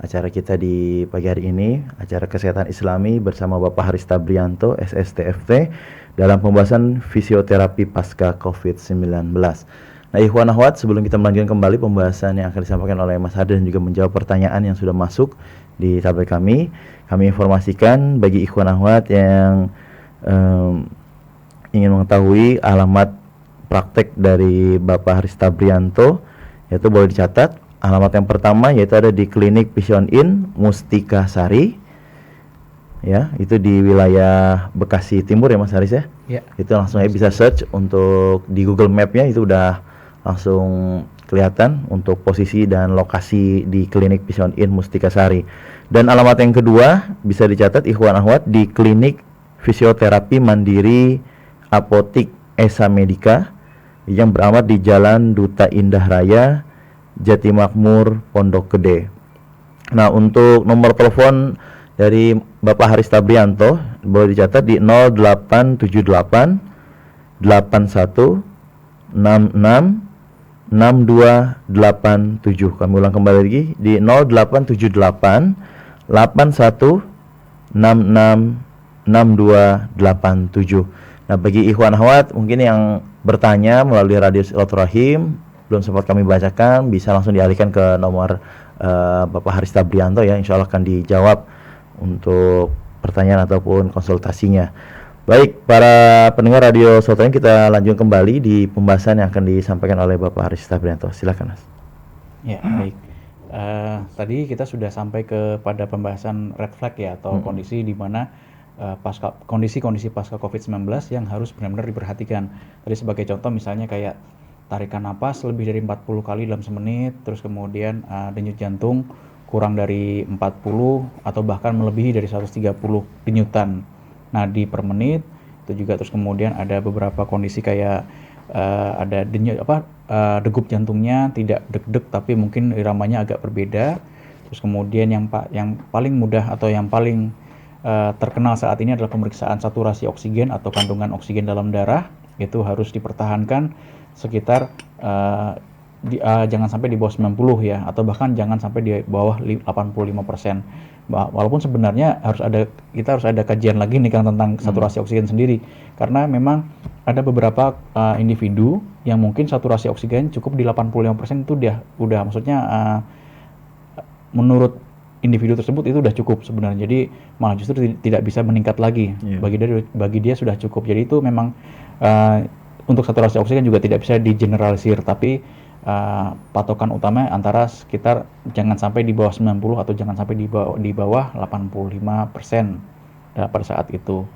Acara kita di pagi hari ini, acara kesehatan Islami bersama Bapak Haris Tabrianto, SSTFT, dalam pembahasan fisioterapi pasca COVID-19. Nah, ikhwan akhwat, sebelum kita melanjutkan kembali pembahasan yang akan disampaikan oleh Mas Hadir dan juga menjawab pertanyaan yang sudah masuk di tablet kami informasikan bagi ikhwan akhwat yang ingin mengetahui alamat praktek dari Bapak Haris Tabrianto, yaitu boleh dicatat. Alamat yang pertama yaitu ada di Klinik Vision In Mustika Sari, ya, itu di wilayah Bekasi Timur ya Mas Haris ya. Ya. Itu langsung aja bisa search untuk di Google Map-nya, itu udah langsung kelihatan untuk posisi dan lokasi di Klinik Vision In Mustika Sari. Dan alamat yang kedua bisa dicatat ikhwan akhwat di Klinik Fisioterapi Mandiri Apotik Esa Medika yang beralamat di Jalan Duta Indah Raya, Jatimakmur, Pondok Gede. Nah, untuk nomor telepon dari Bapak Haris Tabrianto boleh dicatat di 0878 81 66 6287. Kami ulang kembali lagi di 0878 81 66 6287. Nah, bagi ikhwan akhwat mungkin yang bertanya melalui radio Silaturahim belum sempat kami bacakan, bisa langsung dialihkan ke nomor Bapak Haris Tabrianto ya, insya Allah akan dijawab untuk pertanyaan ataupun konsultasinya. Baik, para pendengar radio Silaturahim, kita lanjut kembali di pembahasan yang akan disampaikan oleh Bapak Haris Tabrianto. Silakan Mas. Ya, baik. Tadi kita sudah sampai kepada pembahasan red flag ya, atau kondisi di mana kondisi-kondisi pasca COVID-19 yang harus benar-benar diperhatikan. Tadi sebagai contoh misalnya kayak tarikan napas lebih dari 40 kali dalam semenit, terus kemudian denyut jantung kurang dari 40 atau bahkan melebihi dari 130 denyutan nadi per menit. Itu juga, terus kemudian ada beberapa kondisi kayak ada degup jantungnya tidak deg-deg tapi mungkin iramanya agak berbeda. Terus kemudian yang paling mudah atau yang paling terkenal saat ini adalah pemeriksaan saturasi oksigen atau kandungan oksigen dalam darah. Itu harus dipertahankan sekitar jangan sampai di bawah 90 ya, atau bahkan jangan sampai di bawah 85%. Walaupun sebenarnya kita harus ada kajian lagi nih kan tentang saturasi oksigen sendiri, karena memang ada beberapa individu yang mungkin saturasi oksigen cukup di 85% itu udah maksudnya menurut individu tersebut itu udah cukup sebenarnya. Jadi malah justru tidak bisa meningkat lagi. Bagi dia sudah cukup. Jadi itu memang untuk saturasi oksigen juga tidak bisa digeneralisir, tapi patokan utama antara sekitar jangan sampai di bawah 90 atau jangan sampai di bawah 85% pada saat itu.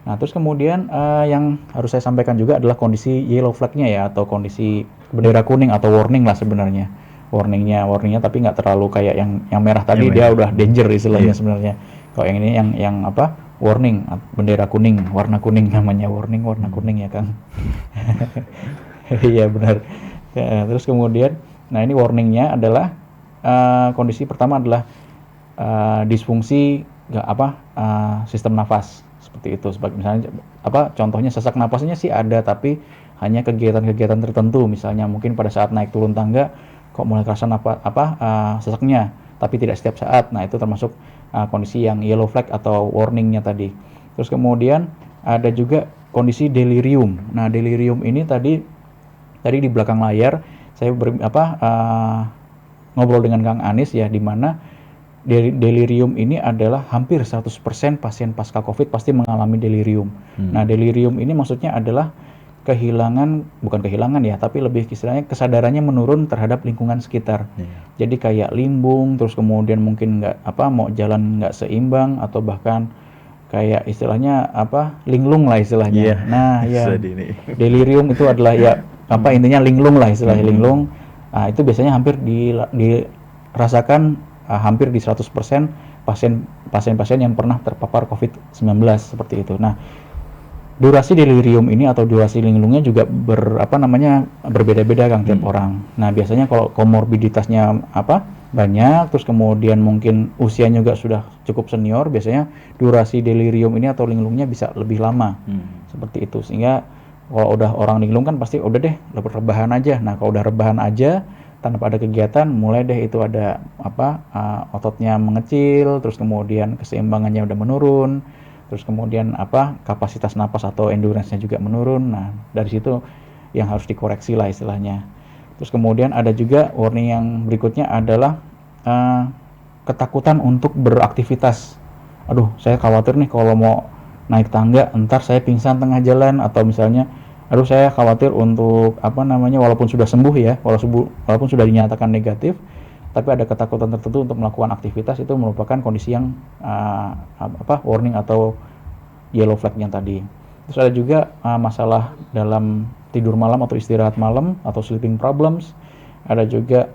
Nah, terus kemudian yang harus saya sampaikan juga adalah kondisi yellow flag-nya ya, atau kondisi bendera kuning atau warning lah sebenarnya. Warningnya tapi nggak terlalu kayak yang merah tadi, dia udah danger istilahnya sebenarnya. Kalau yang ini yang apa? Warning, bendera kuning, warna kuning namanya, warning warna kuning ya Kang. Iya benar. Ya, terus kemudian, nah ini warningnya adalah kondisi pertama adalah disfungsi sistem nafas seperti itu. Sebagai misalnya contohnya sesak nafasnya sih ada, tapi hanya kegiatan-kegiatan tertentu. Misalnya mungkin pada saat naik turun tangga kok mulai kerasa sesaknya, tapi tidak setiap saat. Nah itu termasuk kondisi yang yellow flag atau warningnya tadi. Terus kemudian ada juga kondisi delirium. Nah delirium ini tadi di belakang layar saya ngobrol dengan Kang Anis ya, di mana delirium ini adalah hampir 100% pasien pasca COVID pasti mengalami delirium. Nah, delirium ini maksudnya adalah bukan kehilangan ya, tapi lebih istilahnya kesadarannya menurun terhadap lingkungan sekitar. Jadi kayak limbung, terus kemudian mungkin mau jalan nggak seimbang, atau bahkan kayak istilahnya linglung lah istilahnya. Nah, ya delirium itu adalah intinya linglung lah istilahnya, linglung. Nah, itu biasanya hampir dirasakan hampir di 100% pasien-pasien yang pernah terpapar COVID-19 seperti itu. Nah, durasi delirium ini atau durasi linglungnya juga berbeda-beda Kang tiap orang. Nah, biasanya kalau komorbiditasnya banyak, terus kemudian mungkin usianya juga sudah cukup senior, biasanya durasi delirium ini atau linglungnya bisa lebih lama. Seperti itu. Sehingga kalau udah orang linglung kan pasti udah deh rebahan aja. Nah, kalau udah rebahan aja tanpa ada kegiatan, mulai deh itu ada ototnya mengecil, terus kemudian keseimbangannya udah menurun, terus kemudian kapasitas napas atau endurance-nya juga menurun. Nah, dari situ yang harus dikoreksi lah istilahnya. Terus kemudian ada juga warning yang berikutnya adalah ketakutan untuk beraktivitas. Aduh, saya khawatir nih kalau mau naik tangga, entar saya pingsan tengah jalan, atau misalnya aduh saya khawatir untuk walaupun sudah sembuh ya, walaupun sudah dinyatakan negatif, tapi ada ketakutan tertentu untuk melakukan aktivitas, itu merupakan kondisi yang warning atau yellow flag-nya tadi. Terus ada juga masalah dalam tidur malam atau istirahat malam atau sleeping problems. Ada juga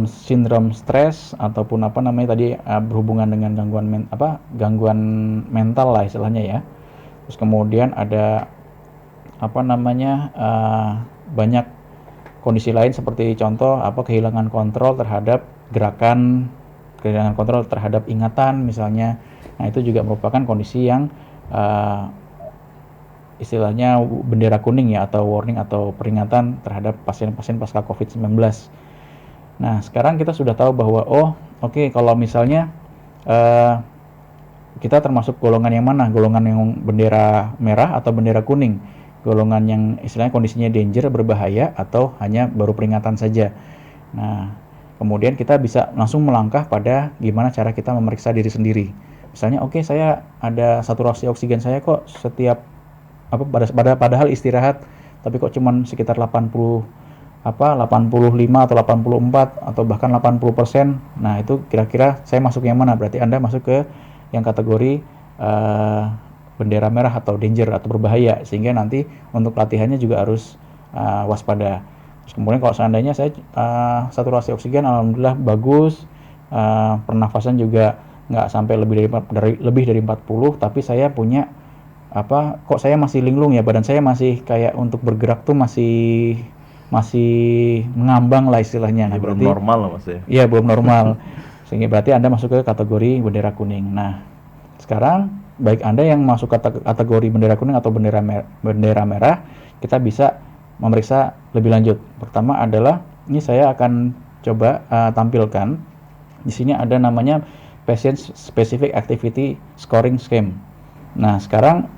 sindrom stres ataupun tadi berhubungan dengan gangguan mental lah istilahnya ya. Terus kemudian ada banyak kondisi lain seperti contoh kehilangan kontrol terhadap gerakan, kehilangan kontrol terhadap ingatan misalnya. Nah, itu juga merupakan kondisi yang istilahnya bendera kuning ya, atau warning atau peringatan terhadap pasien-pasien pasca COVID-19. Nah, sekarang kita sudah tahu bahwa kalau misalnya kita termasuk golongan yang mana? Golongan yang bendera merah atau bendera kuning? Golongan yang istilahnya kondisinya danger, berbahaya, atau hanya baru peringatan saja. Nah, kemudian kita bisa langsung melangkah pada gimana cara kita memeriksa diri sendiri. Misalnya, saya ada saturasi oksigen saya kok setiap padahal istirahat, tapi kok cuman sekitar 85 atau 84 atau bahkan 80%. Nah, itu kira-kira saya masuk yang mana? Berarti Anda masuk ke yang kategori bendera merah atau danger atau berbahaya, sehingga nanti untuk latihannya juga harus waspada. Terus kemudian kalau seandainya saya saturasi oksigen alhamdulillah bagus, pernafasan juga nggak sampai lebih dari 40, tapi saya punya kok saya masih linglung ya, badan saya masih kayak untuk bergerak tuh masih mengambang lah istilahnya. Nah, belum berarti normal lah Mas ya. Iya, belum normal. Sehingga berarti Anda masuk ke kategori bendera kuning. Nah, sekarang baik Anda yang masuk kategori bendera kuning atau bendera merah, kita bisa memeriksa lebih lanjut. Pertama adalah, ini saya akan coba tampilkan. Di sini ada namanya Patient Specific Activity Scoring Scheme. Nah, sekarang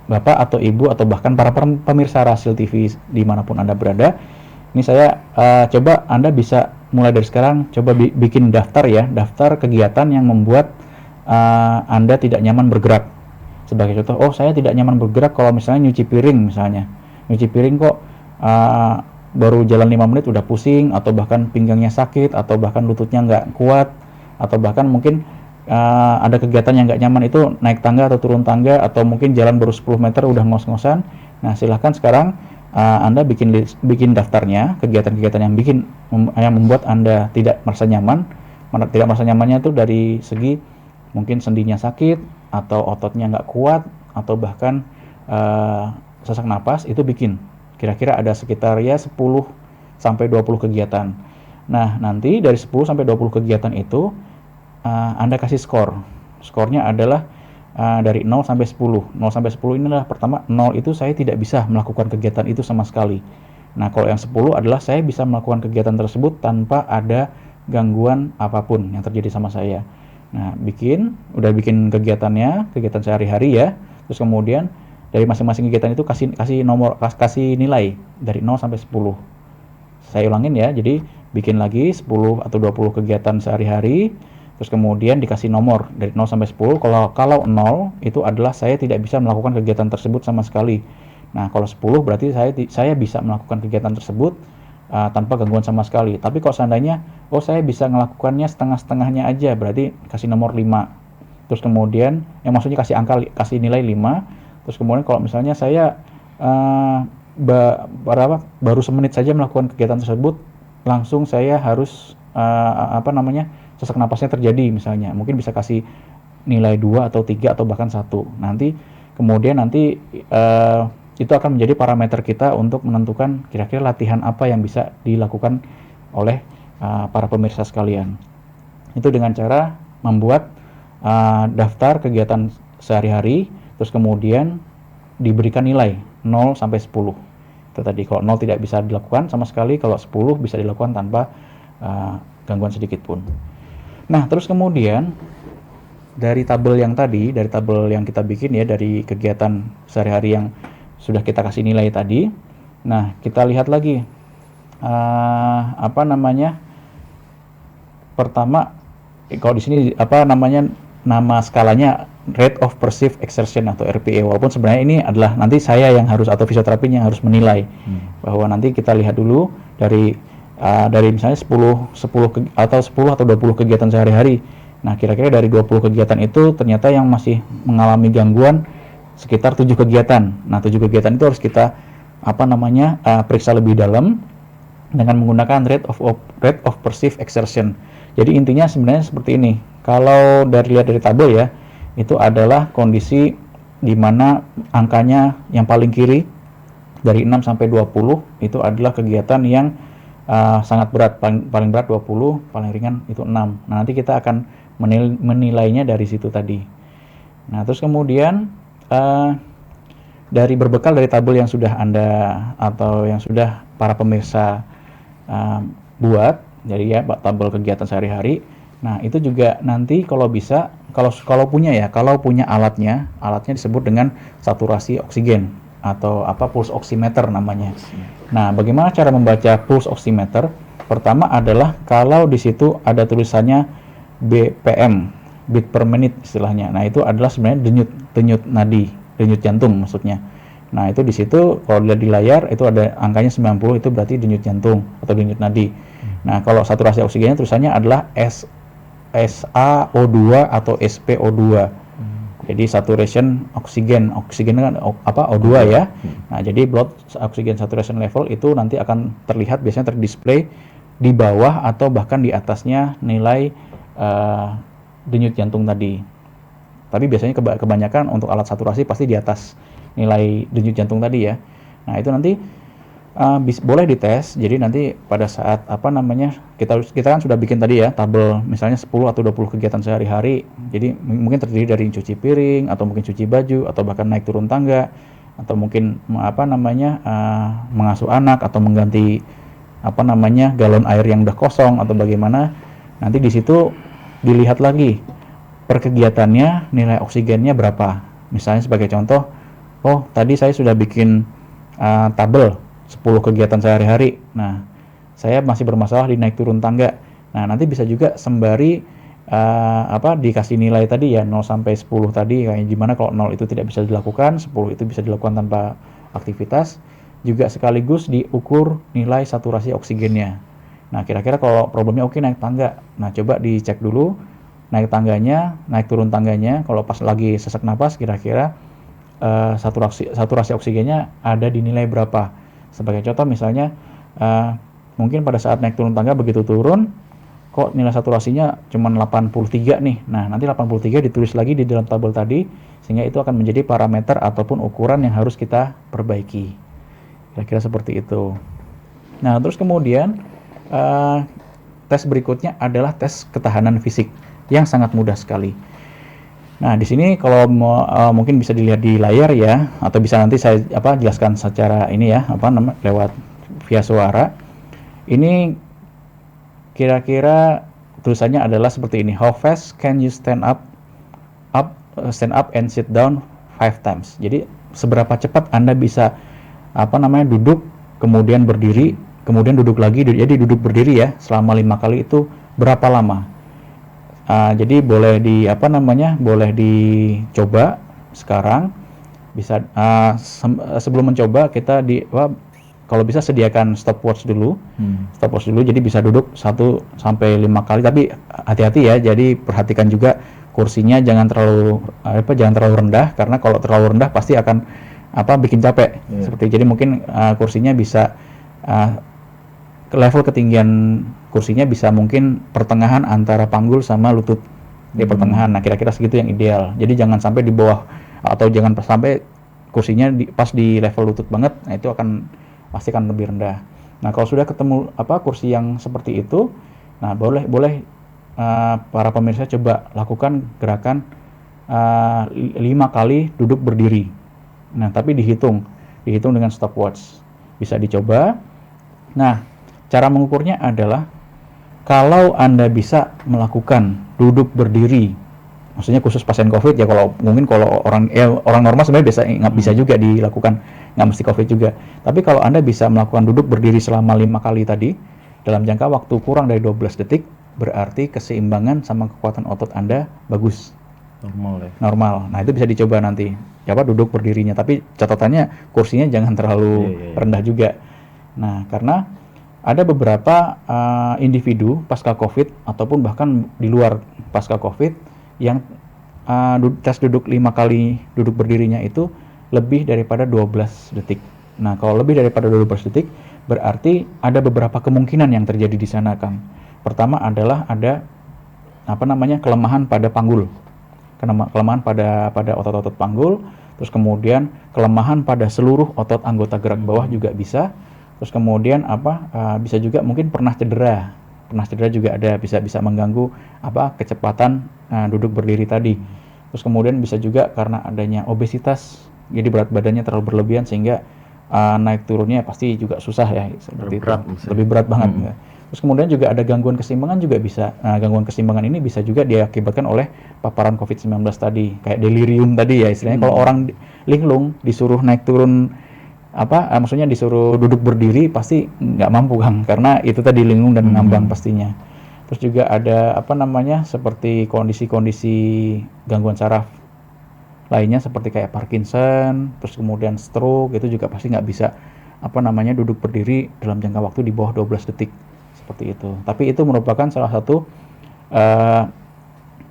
Bapak atau Ibu atau bahkan para pemirsa Rasil TV dimanapun Anda berada, ini saya coba Anda bisa mulai dari sekarang coba bikin daftar ya, daftar kegiatan yang membuat Anda tidak nyaman bergerak. Sebagai contoh, saya tidak nyaman bergerak kalau misalnya nyuci piring misalnya. Nyuci piring kok baru jalan 5 menit udah pusing, atau bahkan pinggangnya sakit, atau bahkan lututnya nggak kuat, atau bahkan mungkin ada kegiatan yang nggak nyaman itu naik tangga atau turun tangga, atau mungkin jalan baru 10 meter udah ngos-ngosan. Nah, silahkan sekarang Anda bikin daftarnya, kegiatan-kegiatan yang membuat Anda tidak merasa nyaman. Tidak merasa nyamannya itu dari segi mungkin sendinya sakit, atau ototnya nggak kuat, atau bahkan sesak napas, itu bikin. Kira-kira ada sekitar 10 sampai 20 kegiatan. Nah, nanti dari 10 sampai 20 kegiatan itu Anda kasih skor. Skornya adalah dari 0 sampai 10. 0 sampai 10 ini adalah pertama, 0 itu saya tidak bisa melakukan kegiatan itu sama sekali. Nah, kalau yang 10 adalah saya bisa melakukan kegiatan tersebut tanpa ada gangguan apapun yang terjadi sama saya. Nah, udah bikin kegiatan sehari-hari ya. Terus kemudian dari masing-masing kegiatan itu kasih nilai dari 0 sampai 10. Saya ulangin ya. Jadi bikin lagi 10 atau 20 kegiatan sehari-hari. Terus kemudian dikasih nomor dari 0 sampai 10. Kalau 0 itu adalah saya tidak bisa melakukan kegiatan tersebut sama sekali. Nah, kalau 10 berarti saya bisa melakukan kegiatan tersebut tanpa gangguan sama sekali. Tapi kalau seandainya saya bisa melakukannya setengah-setengahnya aja, berarti kasih nomor 5. Terus kemudian maksudnya kasih nilai 5. Terus kemudian kalau misalnya saya baru semenit saja melakukan kegiatan tersebut, langsung saya harus sesak napasnya terjadi misalnya, mungkin bisa kasih nilai 2 atau 3 atau bahkan 1. Nanti itu akan menjadi parameter kita untuk menentukan kira-kira latihan apa yang bisa dilakukan oleh para pemirsa sekalian. Itu dengan cara membuat daftar kegiatan sehari-hari, terus kemudian diberikan nilai 0 sampai 10. Itu tadi, kalau 0 tidak bisa dilakukan sama sekali, kalau 10 bisa dilakukan tanpa gangguan sedikit pun. Nah, terus kemudian dari tabel yang kita bikin ya, dari kegiatan sehari-hari yang sudah kita kasih nilai tadi. Nah, kita lihat lagi pertama, kalau di sini nama skalanya rate of perceived exertion atau RPE, walaupun sebenarnya ini adalah nanti saya yang harus, atau fisioterapinya yang harus menilai, bahwa nanti kita lihat dulu dari misalnya 10 atau 20 kegiatan sehari-hari. Nah, kira-kira dari 20 kegiatan itu ternyata yang masih mengalami gangguan sekitar 7 kegiatan. Nah, 7 kegiatan itu harus kita periksa lebih dalam dengan menggunakan rate of perceived exertion. Jadi intinya sebenarnya seperti ini. Kalau lihat dari tabel ya, itu adalah kondisi di mana angkanya yang paling kiri dari 6 sampai 20 itu adalah kegiatan yang sangat berat, paling berat 20, paling ringan itu 6. Nah, nanti kita akan menilainya dari situ tadi. Nah, terus kemudian berbekal dari tabel yang sudah Anda atau yang sudah para pemirsa buat, jadi ya tabel kegiatan sehari-hari. Nah, itu juga nanti kalau bisa, kalau punya alatnya disebut dengan saturasi oksigen atau pulse oximeter namanya. Nah, bagaimana cara membaca pulse oximeter? Pertama adalah kalau di situ ada tulisannya BPM, beat per minute istilahnya. Nah, itu adalah sebenarnya denyut nadi, denyut jantung maksudnya. Nah, itu di situ kalau dilihat di layar itu ada angkanya 90, itu berarti denyut jantung atau denyut nadi. Nah, kalau saturasi oksigennya tulisannya adalah SaO2 atau SpO2. Jadi saturation oksigen kan O2 ya. Nah, jadi blood oxygen saturation level itu nanti akan terlihat, biasanya terdisplay di bawah atau bahkan di atasnya nilai denyut jantung tadi. Tapi biasanya kebanyakan untuk alat saturasi pasti di atas nilai denyut jantung tadi ya. Nah, itu nanti boleh dites. Jadi nanti pada saat kita kan sudah bikin tadi ya tabel misalnya 10 atau 20 kegiatan sehari-hari. Jadi mungkin terdiri dari cuci piring atau mungkin cuci baju atau bahkan naik turun tangga atau mungkin mengasuh anak atau mengganti galon air yang udah kosong atau bagaimana. Nanti di situ dilihat lagi per kegiatannya nilai oksigennya berapa. Misalnya sebagai contoh, tadi saya sudah bikin tabel 10 kegiatan sehari-hari. Nah, saya masih bermasalah di naik turun tangga. Nah, nanti bisa juga sembari dikasih nilai tadi ya 0 sampai 10 tadi, kayak gimana kalau 0 itu tidak bisa dilakukan, 10 itu bisa dilakukan tanpa aktivitas, juga sekaligus diukur nilai saturasi oksigennya. Nah, kira-kira kalau problemnya oke naik tangga. Nah, coba dicek dulu naik turun tangganya, kalau pas lagi sesak napas kira-kira saturasi oksigennya ada di nilai berapa. Sebagai contoh misalnya mungkin pada saat naik turun tangga begitu turun kok nilai saturasinya cuma 83 nih. Nah, nanti 83 ditulis lagi di dalam tabel tadi sehingga itu akan menjadi parameter ataupun ukuran yang harus kita perbaiki. Kira-kira seperti itu. Nah, terus kemudian tes berikutnya adalah tes ketahanan fisik yang sangat mudah sekali. Nah, di sini kalau mungkin bisa dilihat di layar ya, atau bisa nanti saya jelaskan secara ini ya, lewat via suara. Ini kira-kira tulisannya adalah seperti ini. How fast can you stand up and sit down 5 times? Jadi seberapa cepat Anda bisa duduk, kemudian berdiri, kemudian duduk lagi. Jadi duduk berdiri ya selama 5 kali itu berapa lama? Jadi boleh boleh dicoba sekarang. Bisa sebelum mencoba kita kalau bisa sediakan stopwatch dulu. Jadi bisa duduk 1 sampai 5 kali, tapi hati-hati ya. Jadi perhatikan juga kursinya jangan terlalu rendah, karena kalau terlalu rendah pasti akan bikin capek. Jadi mungkin kursinya bisa level ketinggian kursinya bisa mungkin pertengahan antara panggul sama lutut, di pertengahan. Nah, kira-kira segitu yang ideal. Jadi jangan sampai di bawah, atau jangan sampai kursinya pas di level lutut banget. Nah, itu pasti akan lebih rendah. Nah, kalau sudah ketemu kursi yang seperti itu, nah boleh para pemirsa coba lakukan gerakan 5 kali duduk berdiri. Nah, tapi dihitung dengan stopwatch. Bisa dicoba. Nah, cara mengukurnya adalah kalau Anda bisa melakukan duduk berdiri, maksudnya khusus pasien COVID ya. Kalau orang normal sebenarnya nggak bisa juga dilakukan, nggak mesti COVID juga. Tapi kalau Anda bisa melakukan duduk berdiri selama 5 kali tadi dalam jangka waktu kurang dari 12 detik, berarti keseimbangan sama kekuatan otot Anda bagus. Normal. Nah, itu bisa dicoba nanti. Duduk berdirinya, tapi catatannya kursinya jangan terlalu rendah juga. Nah, karena ada beberapa individu pasca COVID ataupun bahkan di luar pasca COVID yang tes duduk 5 kali duduk berdirinya itu lebih daripada 12 detik. Nah, kalau lebih daripada 12 detik berarti ada beberapa kemungkinan yang terjadi di sana, Kang. Pertama adalah ada kelemahan pada panggul. Kelemahan pada otot-otot panggul, terus kemudian kelemahan pada seluruh otot anggota gerak bawah juga bisa. Terus kemudian bisa juga mungkin pernah cedera juga ada, bisa mengganggu kecepatan duduk berdiri tadi. Terus kemudian bisa juga karena adanya obesitas, jadi berat badannya terlalu berlebihan sehingga naik turunnya pasti juga susah ya, seperti itu. Lebih berat banget. Ya. Terus kemudian juga ada gangguan keseimbangan juga bisa. Gangguan keseimbangan ini bisa juga diakibatkan oleh paparan COVID-19 tadi, kayak delirium tadi ya istilahnya. Kalau orang linglung disuruh naik turun maksudnya disuruh duduk berdiri pasti nggak mampu, Kang, karena itu tadi linglung dan ngambang pastinya. Terus juga ada seperti kondisi-kondisi gangguan saraf lainnya seperti kayak Parkinson, terus kemudian stroke, itu juga pasti nggak bisa duduk berdiri dalam jangka waktu di bawah 12 detik seperti itu. Tapi itu merupakan salah satu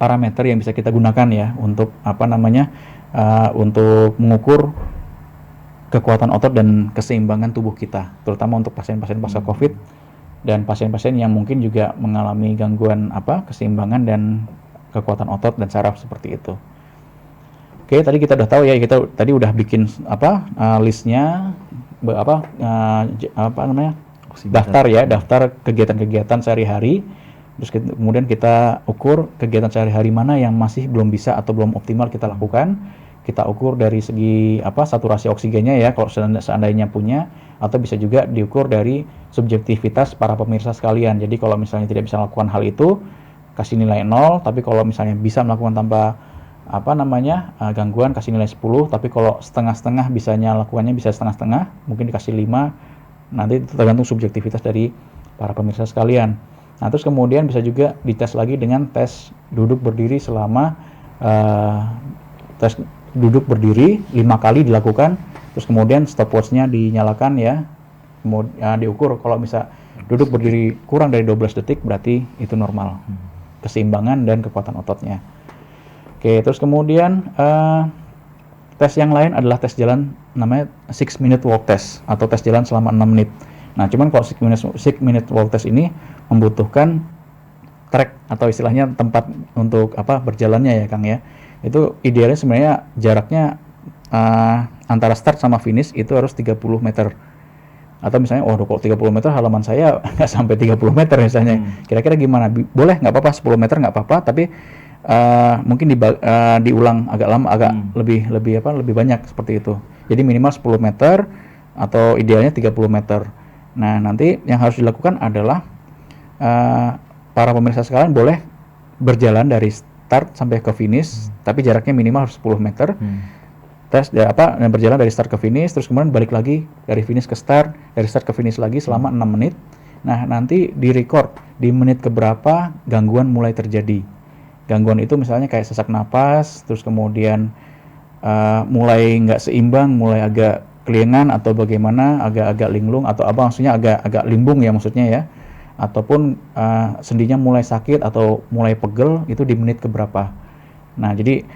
parameter yang bisa kita gunakan ya untuk untuk mengukur kekuatan otot dan keseimbangan tubuh kita, terutama untuk pasien-pasien pasca COVID dan pasien-pasien yang mungkin juga mengalami gangguan keseimbangan dan kekuatan otot dan saraf seperti itu. Oke, tadi kita udah tahu ya, kita tadi udah bikin listnya daftar kegiatan-kegiatan sehari-hari. Terus kemudian kita ukur kegiatan sehari-hari mana yang masih belum bisa atau belum optimal kita lakukan. Kita ukur dari segi saturasi oksigennya ya, kalau seandainya punya, atau bisa juga diukur dari subjektivitas para pemirsa sekalian. Jadi kalau misalnya tidak bisa melakukan hal itu, kasih nilai 0, tapi kalau misalnya bisa melakukan tanpa gangguan, kasih nilai 10, tapi kalau setengah-setengah lakukannya bisa setengah-setengah, mungkin dikasih 5. Nanti itu tergantung subjektivitas dari para pemirsa sekalian. Nah, terus kemudian bisa juga dites lagi dengan tes duduk berdiri selama tes duduk berdiri 5 kali dilakukan, terus kemudian stopwatch-nya dinyalakan ya. Kemudian diukur kalau bisa duduk berdiri kurang dari 12 detik berarti itu normal. Keseimbangan dan kekuatan ototnya. Oke, terus kemudian tes yang lain adalah tes jalan, namanya 6-minute walk test atau tes jalan selama 6 menit. Nah, cuman kalau 6-minute walk test ini membutuhkan track atau istilahnya tempat untuk berjalannya ya, Kang ya. Itu idealnya sebenarnya jaraknya antara start sama finish itu harus 30 meter. Atau misalnya, kalau 30 meter halaman saya nggak sampai 30 meter misalnya. Kira-kira gimana? Boleh, nggak apa-apa, 10 meter nggak apa-apa, tapi mungkin diulang agak lama, agak lebih banyak seperti itu. Jadi minimal 10 meter atau idealnya 30 meter. Nah, nanti yang harus dilakukan adalah para pemirsa sekalian boleh berjalan dari start sampai ke finish, tapi jaraknya minimal harus 10 meter. Berjalan dari start ke finish, terus kemudian balik lagi dari finish ke start, dari start ke finish lagi selama 6 menit. Nah, nanti di record di menit keberapa gangguan mulai terjadi. gangguan itu misalnya kayak sesak napas, terus kemudian mulai nggak seimbang, mulai agak kelingan atau bagaimana, agak-agak linglung atau apa, maksudnya agak limbung ya maksudnya ya, ataupun sendinya mulai sakit atau mulai pegel, itu di menit keberapa. Nah, jadi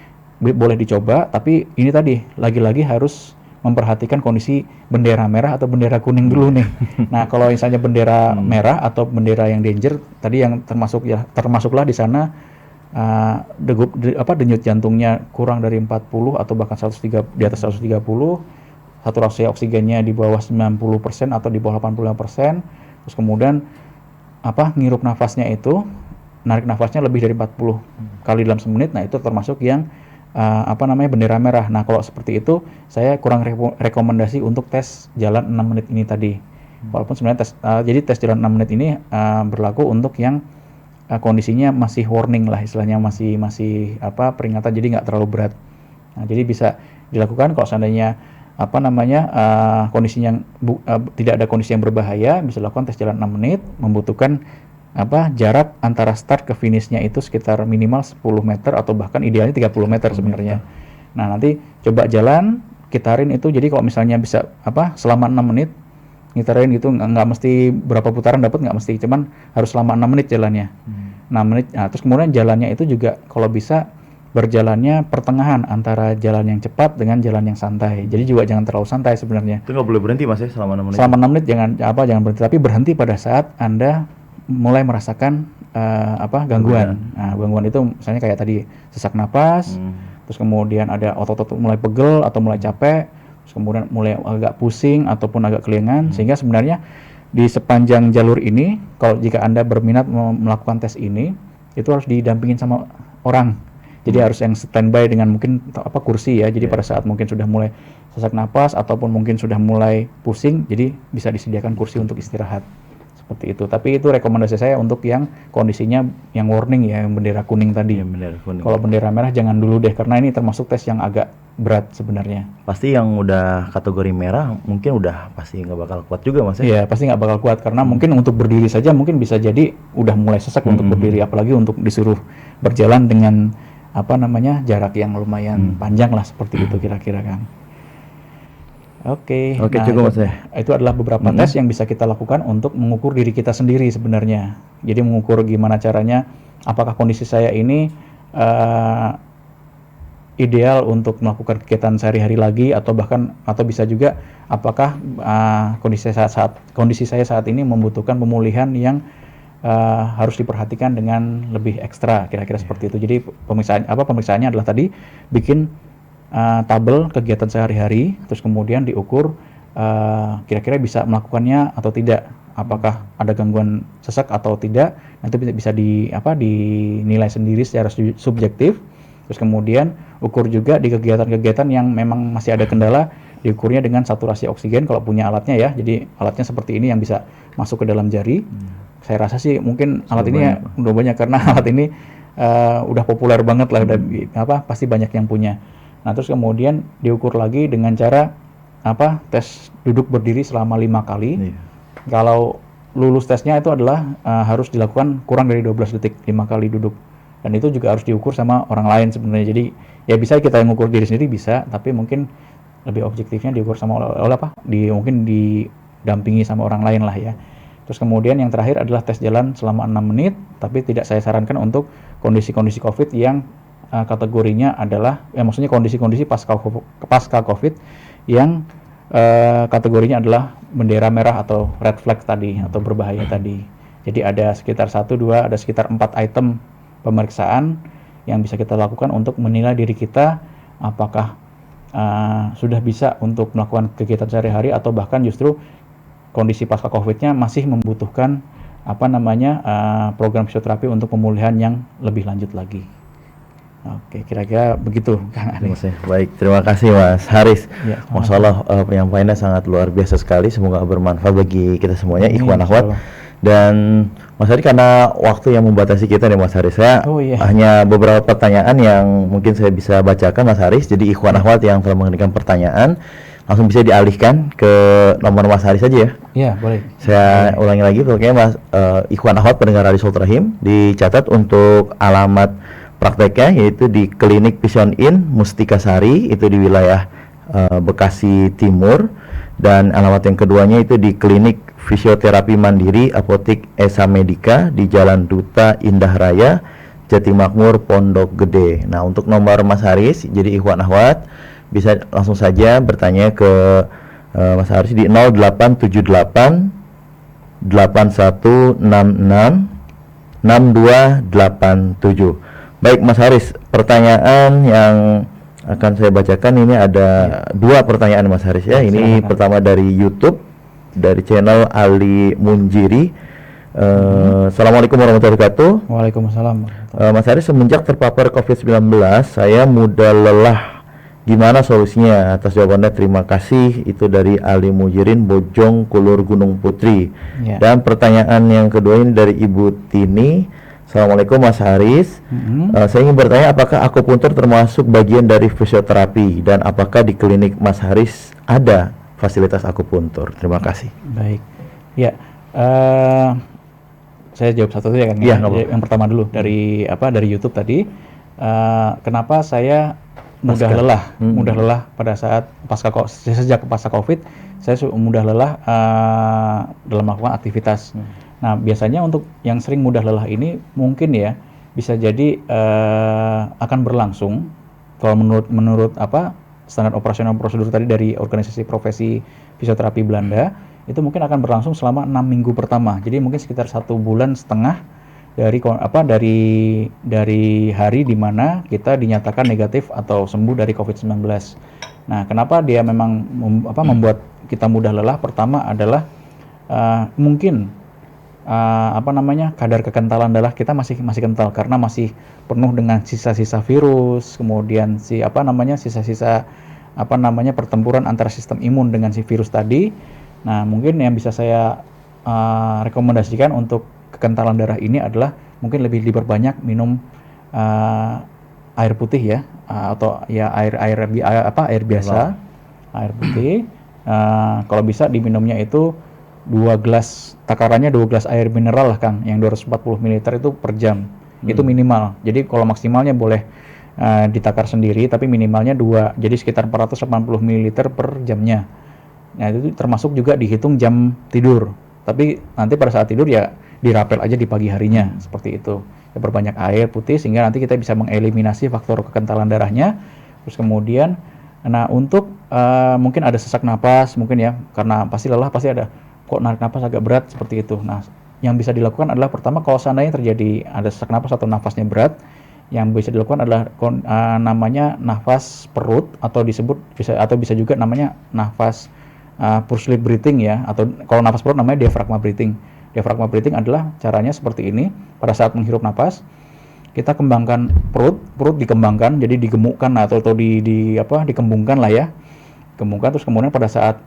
boleh dicoba, tapi ini tadi lagi-lagi harus memperhatikan kondisi bendera merah atau bendera kuning dulu nih. Nah, kalau misalnya bendera merah atau bendera yang danger tadi yang termasuklah di sana denyut jantungnya kurang dari 40 atau bahkan 130, di atas 130, saturasi oksigennya di bawah 90% atau di bawah 85%, terus kemudian ngirup nafasnya itu, narik nafasnya lebih dari 40 kali dalam semenit, nah itu termasuk yang bendera merah. Nah, kalau seperti itu saya kurang rekomendasi untuk tes jalan 6 menit ini tadi. Walaupun sebenarnya jadi tes jalan 6 menit ini berlaku untuk yang kondisinya masih warning lah, istilahnya masih peringatan, jadi nggak terlalu berat. Nah, jadi bisa dilakukan kalau seandainya kondisinya tidak ada kondisi yang berbahaya, bisa lakukan tes jalan 6 menit, membutuhkan jarak antara start ke finishnya itu sekitar minimal 10 meter atau bahkan idealnya 30 meter sebenarnya. Nah, nanti coba jalan, gitarin itu, jadi kalau misalnya bisa selama 6 menit ngitarin gitu, nggak mesti berapa putaran dapat, nggak mesti, cuman harus selama 6 menit jalannya. 6 menit, nah terus kemudian jalannya itu juga kalau bisa berjalannya pertengahan antara jalan yang cepat dengan jalan yang santai. Jadi juga jangan terlalu santai sebenarnya. Itu nggak boleh berhenti Mas ya selama 6 menit? Selama 6 menit jangan berhenti, tapi berhenti pada saat Anda mulai merasakan gangguan. Nah, gangguan itu misalnya kayak tadi sesak napas, terus kemudian ada otot-otot mulai pegel atau mulai capek, terus kemudian mulai agak pusing ataupun agak kelingan, sehingga sebenarnya di sepanjang jalur ini, kalau jika Anda berminat melakukan tes ini, itu harus didampingin sama orang. Jadi harus yang standby dengan mungkin kursi ya. Jadi pada saat mungkin sudah mulai sesak napas ataupun mungkin sudah mulai pusing, jadi bisa disediakan kursi untuk istirahat. Seperti itu. Tapi itu rekomendasi saya untuk yang kondisinya yang warning ya, yang bendera kuning tadi. Bendera kuning. Kalau bendera merah jangan dulu deh, karena ini termasuk tes yang agak berat sebenarnya. Pasti yang udah kategori merah mungkin udah pasti nggak bakal kuat juga Mas ya? Iya, pasti nggak bakal kuat, karena mungkin untuk berdiri saja mungkin bisa jadi udah mulai sesak untuk berdiri, apalagi untuk disuruh berjalan dengan jarak yang lumayan panjang lah, seperti itu kira-kira kan. Oke, nah, cukup Mas ya. Itu adalah beberapa tes yang bisa kita lakukan untuk mengukur diri kita sendiri sebenarnya. Jadi mengukur gimana caranya, apakah kondisi saya ini ideal untuk melakukan kegiatan sehari-hari lagi, atau bisa juga apakah kondisi saya saat ini membutuhkan pemulihan yang harus diperhatikan dengan lebih ekstra, kira-kira seperti itu. Jadi pemeriksaannya adalah tadi bikin tabel kegiatan sehari-hari, terus kemudian diukur kira-kira bisa melakukannya atau tidak, apakah ada gangguan sesak atau tidak. Nanti bisa dinilai sendiri secara subjektif. Terus kemudian ukur juga di kegiatan-kegiatan yang memang masih ada kendala, diukurnya dengan saturasi oksigen kalau punya alatnya ya. Jadi alatnya seperti ini yang bisa masuk ke dalam jari. Saya rasa sih mungkin alat ini udah banyak, karena alat ini udah populer banget lah, pasti banyak yang punya. Nah, terus kemudian diukur lagi dengan cara tes duduk berdiri selama 5 kali. Kalau lulus tesnya itu adalah harus dilakukan kurang dari 12 detik 5 kali duduk. Dan itu juga harus diukur sama orang lain sebenarnya. Jadi ya bisa kita yang ngukur diri sendiri bisa, tapi mungkin lebih objektifnya diukur sama mungkin didampingi sama orang lain lah ya. Terus kemudian yang terakhir adalah tes jalan selama 6 menit, tapi tidak saya sarankan untuk kondisi-kondisi COVID yang kategorinya adalah, maksudnya kondisi-kondisi pasca COVID yang kategorinya adalah bendera merah atau red flag tadi, atau berbahaya tadi. Jadi ada sekitar 4 item pemeriksaan yang bisa kita lakukan untuk menilai diri kita apakah sudah bisa untuk melakukan kegiatan sehari-hari, atau bahkan justru kondisi pasca COVID-nya masih membutuhkan program fisioterapi untuk pemulihan yang lebih lanjut lagi. Oke, kira-kira begitu Kang Adi. Baik, terima kasih Mas Haris. Ya, Masya Allah, penyampaiannya sangat luar biasa sekali. Semoga bermanfaat bagi kita semuanya, ikhwan akhwat. Dan Mas Haris, karena waktu yang membatasi kita nih Mas Haris, saya hanya beberapa pertanyaan yang mungkin saya bisa bacakan Mas Haris. Jadi ikhwan akhwat yang telah mengirimkan pertanyaan langsung bisa dialihkan ke nomor Mas Haris saja ya. Iya, boleh. Saya ulangi lagi, pokoknya Mas ikhwan akhwat pendengar Radio Sultan Rahim, dicatat untuk alamat prakteknya, yaitu di Klinik Vision In Mustika Sari, itu di wilayah Bekasi Timur, dan alamat yang keduanya itu di Klinik Fisioterapi Mandiri Apotik Esa Medika di Jalan Duta Indah Raya, Jatimakmur, Pondok Gede. Nah, untuk nomor Mas Haris, jadi ikhwan akhwat bisa langsung saja bertanya ke Mas Haris di 0878 8166 6287. Baik Mas Haris, pertanyaan yang akan saya bacakan ini ada dua pertanyaan Mas Haris ya. Ini pertama dari YouTube, dari channel Ali Munjiri. Assalamualaikum warahmatullahi wabarakatuh. Waalaikumsalam. Mas Haris, semenjak terpapar COVID-19 saya mudah lelah. Gimana solusinya? Atas jawabannya terima kasih. Itu dari Ali Mujirin, Bojong Kulur Gunung Putri. Dan pertanyaan yang kedua ini dari Ibu Tini. Assalamualaikum Mas Haris. Saya ingin bertanya, apakah akupuntur termasuk bagian dari fisioterapi, dan apakah di klinik Mas Haris ada fasilitas akupuntur? Terima kasih. Baik. Ya, saya jawab satu ya kan. Iya, yang pertama dulu dari YouTube tadi. Kenapa saya mudah lelah pada saat sejak pasca COVID, saya mudah lelah dalam melakukan aktivitas. Nah, biasanya untuk yang sering mudah lelah ini mungkin ya bisa jadi akan berlangsung kalau menurut standar operasional prosedur tadi dari Organisasi Profesi Fisioterapi Belanda, itu mungkin akan berlangsung selama 6 minggu pertama. Jadi mungkin sekitar 1,5 bulan dari hari di mana kita dinyatakan negatif atau sembuh dari COVID-19. Nah, kenapa dia memang membuat kita mudah lelah? Pertama adalah mungkin kadar kekentalan darah kita masih kental karena masih penuh dengan sisa-sisa virus, kemudian sisa-sisa pertempuran antara sistem imun dengan si virus tadi. Nah, mungkin yang bisa saya rekomendasikan untuk kekentalan darah ini adalah mungkin lebih diperbanyak minum air putih ya, atau ya air biasa, air putih. Kalau bisa diminumnya itu 2 gelas, takarannya 2 gelas air mineral lah Kang, yang 240 ml itu per jam. Itu minimal. Jadi kalau maksimalnya boleh ditakar sendiri, tapi minimalnya 2, jadi sekitar 480 ml per jamnya. Nah, itu termasuk juga dihitung jam tidur. Tapi nanti pada saat tidur ya dirapel aja di pagi harinya, seperti itu. Ya, perbanyak air putih sehingga nanti kita bisa mengeliminasi faktor kekentalan darahnya. Terus kemudian, nah untuk mungkin ada sesak napas mungkin ya, karena pasti lelah, pasti ada kok narik napas agak berat seperti itu. Nah, yang bisa dilakukan adalah pertama, kalau seandainya terjadi ada sesak napas atau nafasnya berat, yang bisa dilakukan adalah namanya nafas perut, atau bisa juga namanya nafas pursed lip breathing ya, atau kalau nafas perut namanya diaphragma breathing. Diaphragma breathing adalah caranya seperti ini. Pada saat menghirup napas, kita kembangkan perut dikembangkan, jadi digemukkan atau dikembungkan lah ya. Kembungkan, terus kemudian pada saat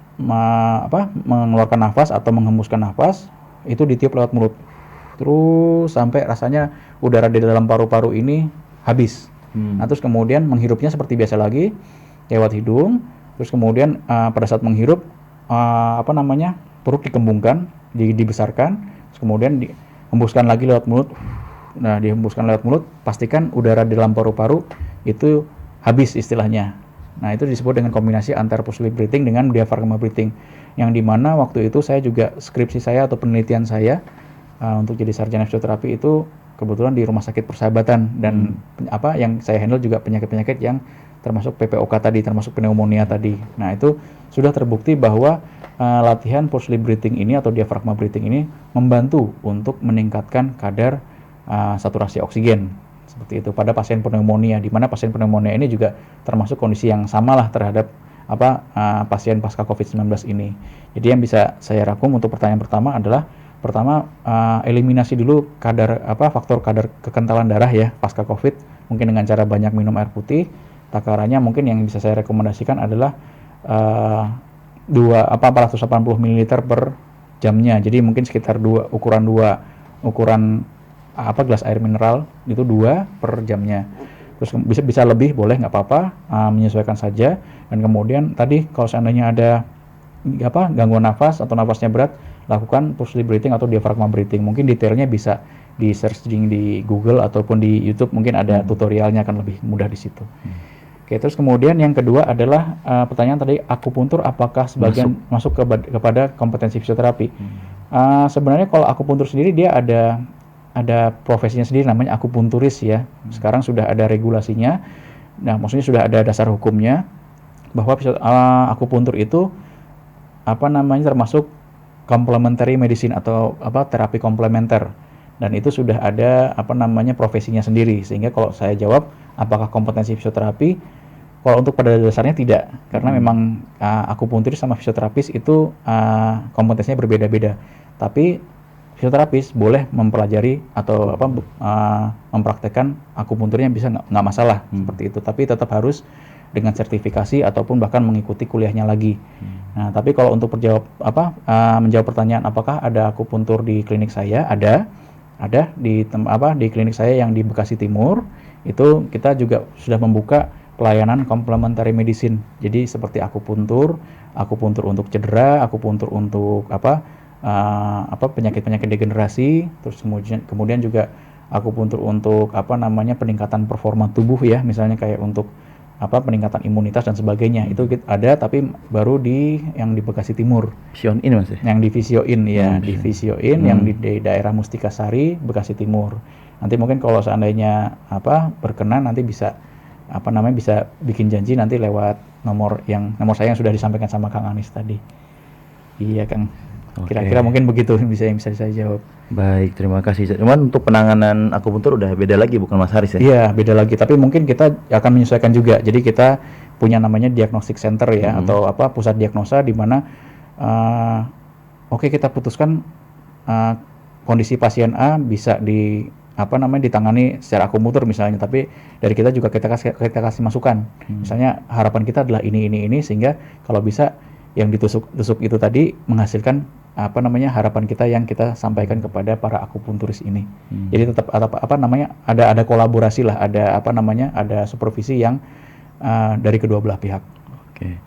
mengeluarkan nafas atau menghembuskan nafas, itu ditiup lewat mulut. Terus sampai rasanya udara di dalam paru-paru ini habis. Nah, terus kemudian menghirupnya seperti biasa lagi lewat hidung. Terus kemudian pada saat menghirup perut dikembungkan, dibesarkan, terus kemudian dihembuskan lagi lewat mulut. Nah, dihembuskan lewat mulut, pastikan udara di dalam paru-paru itu habis istilahnya. Nah, itu disebut dengan kombinasi antara pursed lip breathing dengan diaphragma breathing, yang dimana waktu itu saya juga skripsi saya atau penelitian saya untuk jadi sarjana fisioterapi itu kebetulan di Rumah Sakit Persahabatan, dan yang saya handle juga penyakit-penyakit yang termasuk PPOK tadi, termasuk pneumonia tadi. Nah, itu sudah terbukti bahwa latihan pursed lip breathing ini atau diaphragma breathing ini membantu untuk meningkatkan kadar saturasi oksigen seperti itu pada pasien pneumonia, di mana pasien pneumonia ini juga termasuk kondisi yang samalah terhadap pasien pasca COVID-19 ini. Jadi yang bisa saya rangkum untuk pertanyaan pertama adalah eliminasi dulu faktor kadar kekentalan darah ya pasca COVID, mungkin dengan cara banyak minum air putih. Takarannya mungkin yang bisa saya rekomendasikan adalah 480 ml per jamnya. Jadi mungkin sekitar ukuran gelas air mineral itu 2 per jamnya. Terus bisa lebih boleh, nggak apa-apa, menyesuaikan saja. Dan kemudian tadi kalau seandainya ada gangguan nafas atau nafasnya berat, lakukan pursed lip breathing atau diaphragma breathing. Mungkin detailnya bisa di searching di Google ataupun di YouTube mungkin ada tutorialnya, akan lebih mudah di situ. Oke, terus kemudian yang kedua adalah pertanyaan tadi, akupuntur apakah sebagian masuk kepada kompetensi fisioterapi? Sebenarnya kalau akupuntur sendiri dia ada profesinya sendiri, namanya akupunturis ya. Sekarang sudah ada regulasinya. Nah, maksudnya sudah ada dasar hukumnya bahwa akupuntur itu termasuk complementary medicine atau terapi komplementer. Dan itu sudah ada profesinya sendiri, sehingga kalau saya jawab apakah kompetensi fisioterapi, kalau untuk pada dasarnya tidak, karena memang akupunturis sama fisioterapis itu kompetensinya berbeda-beda. Tapi fisioterapis boleh mempelajari atau mempraktekkan akupunturnya, bisa nggak masalah seperti itu, tapi tetap harus dengan sertifikasi ataupun bahkan mengikuti kuliahnya lagi. Nah, tapi kalau untuk menjawab pertanyaan apakah ada akupuntur di klinik saya, ada di klinik saya yang di Bekasi Timur. Itu kita juga sudah membuka pelayanan complementary medicine. Jadi seperti akupuntur untuk cedera, akupuntur untuk penyakit-penyakit degenerasi, terus kemudian juga akupuntur untuk peningkatan performa tubuh ya, misalnya kayak untuk peningkatan imunitas dan sebagainya. Itu ada, tapi baru yang di Bekasi Timur. Visioin Mas ya? Yang di Visioin ya, di Visioin yang di daerah Mustikasari, Bekasi Timur. Nanti mungkin kalau seandainya berkenan, nanti bisa bisa bikin janji nanti lewat nomor saya yang sudah disampaikan sama Kang Anis tadi. Iya Kang. Kira-kira mungkin begitu yang bisa saya jawab. Baik, terima kasih. Cuman untuk penanganan akupuntur udah beda lagi, bukan Mas Haris ya? Iya, beda lagi. Tapi mungkin kita akan menyesuaikan juga. Jadi kita punya namanya diagnostic center ya, atau pusat diagnosa di mana kita putuskan kondisi pasien A bisa ditangani secara akupuntur misalnya, tapi dari kita juga kita kasih masukan. Misalnya harapan kita adalah ini sehingga kalau bisa yang ditusuk itu tadi menghasilkan harapan kita yang kita sampaikan kepada para akupunturis ini. Jadi tetap ada kolaborasi lah, ada supervisi yang dari kedua belah pihak. Oke.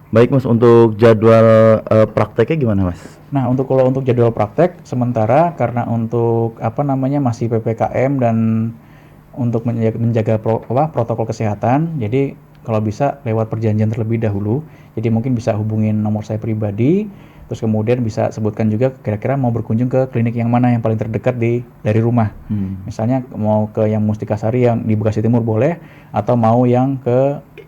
Baik Mas, untuk jadwal prakteknya gimana Mas? Nah, untuk jadwal praktek sementara karena untuk masih PPKM dan untuk menjaga protokol kesehatan, jadi kalau bisa lewat perjanjian terlebih dahulu. Jadi mungkin bisa hubungin nomor saya pribadi, terus kemudian bisa sebutkan juga kira-kira mau berkunjung ke klinik yang mana yang paling terdekat dari rumah. Misalnya mau ke yang Mustikasari yang di Bekasi Timur boleh, atau mau yang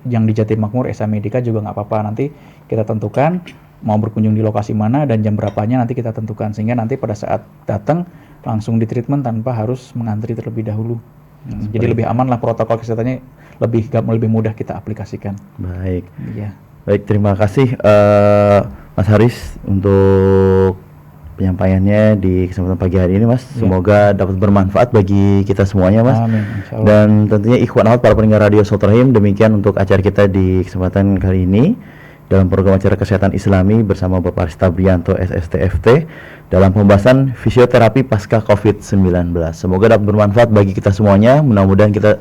di Jatimukmur Esa Medika juga nggak apa-apa. Nanti kita tentukan mau berkunjung di lokasi mana dan jam berapanya, nanti kita tentukan, sehingga nanti pada saat datang langsung di treatment tanpa harus mengantri terlebih dahulu. Jadi lebih aman lah, protokol kesehatannya lebih mudah kita aplikasikan. Baik. Iya. Baik, terima kasih Mas Haris untuk penyampaiannya di kesempatan pagi hari ini Mas. Semoga dapat bermanfaat bagi kita semuanya Mas. Amin, insyaallah. Dan tentunya ikhwan akhwat para pendengar radio Sautul Rahim, demikian untuk acara kita di kesempatan kali ini dalam program acara kesehatan Islami bersama Bapak Haris Tabrianto SSTFT dalam pembahasan fisioterapi pasca COVID-19. Semoga dapat bermanfaat bagi kita semuanya. Mudah-mudahan kita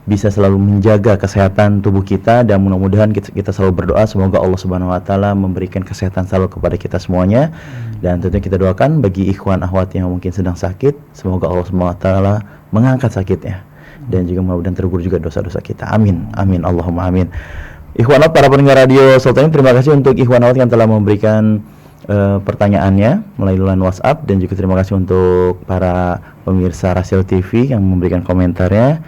bisa selalu menjaga kesehatan tubuh kita, dan mudah-mudahan kita selalu berdoa semoga Allah Subhanahu wa taala memberikan kesehatan selalu kepada kita semuanya. Dan tentunya kita doakan bagi ikhwan akhwat yang mungkin sedang sakit, semoga Allah Subhanahu wa taala mengangkat sakitnya, dan juga mudah-mudahan terhibur juga dosa-dosa kita. Amin. Amin Allahumma amin. Ikhwan akhwat para pendengar radio Sautul Rahim, terima kasih untuk ikhwan akhwat yang telah memberikan pertanyaannya melalui line WhatsApp, dan juga terima kasih untuk para pemirsa Rasil TV yang memberikan komentarnya.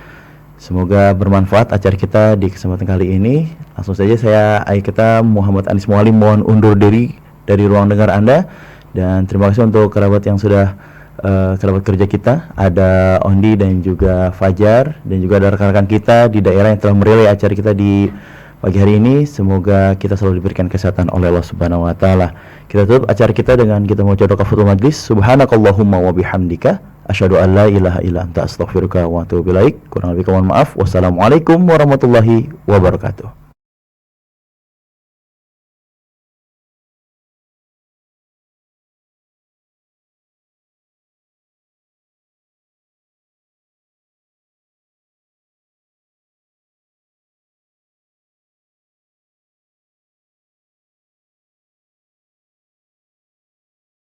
Semoga bermanfaat acara kita di kesempatan kali ini. Langsung saja kita Muhammad Anis Mualim mohon undur diri dari ruang dengar Anda, dan terima kasih untuk kerabat yang sudah kerabat kerja kita, ada Ondi dan juga Fajar, dan juga ada rekan-rekan kita di daerah yang telah merelay acara kita di pagi hari ini. Semoga kita selalu diberikan kesehatan oleh Allah Subhanahu wa taala. Kita tutup acara kita dengan kita mengucap doa kafatul majlis. Subhanakallahumma wa bihamdika asyhadu an la ilaha illa anta astaghfiruka wa atubu ilaik. Kurang lebih mohon maaf. Wassalamualaikum warahmatullahi wabarakatuh.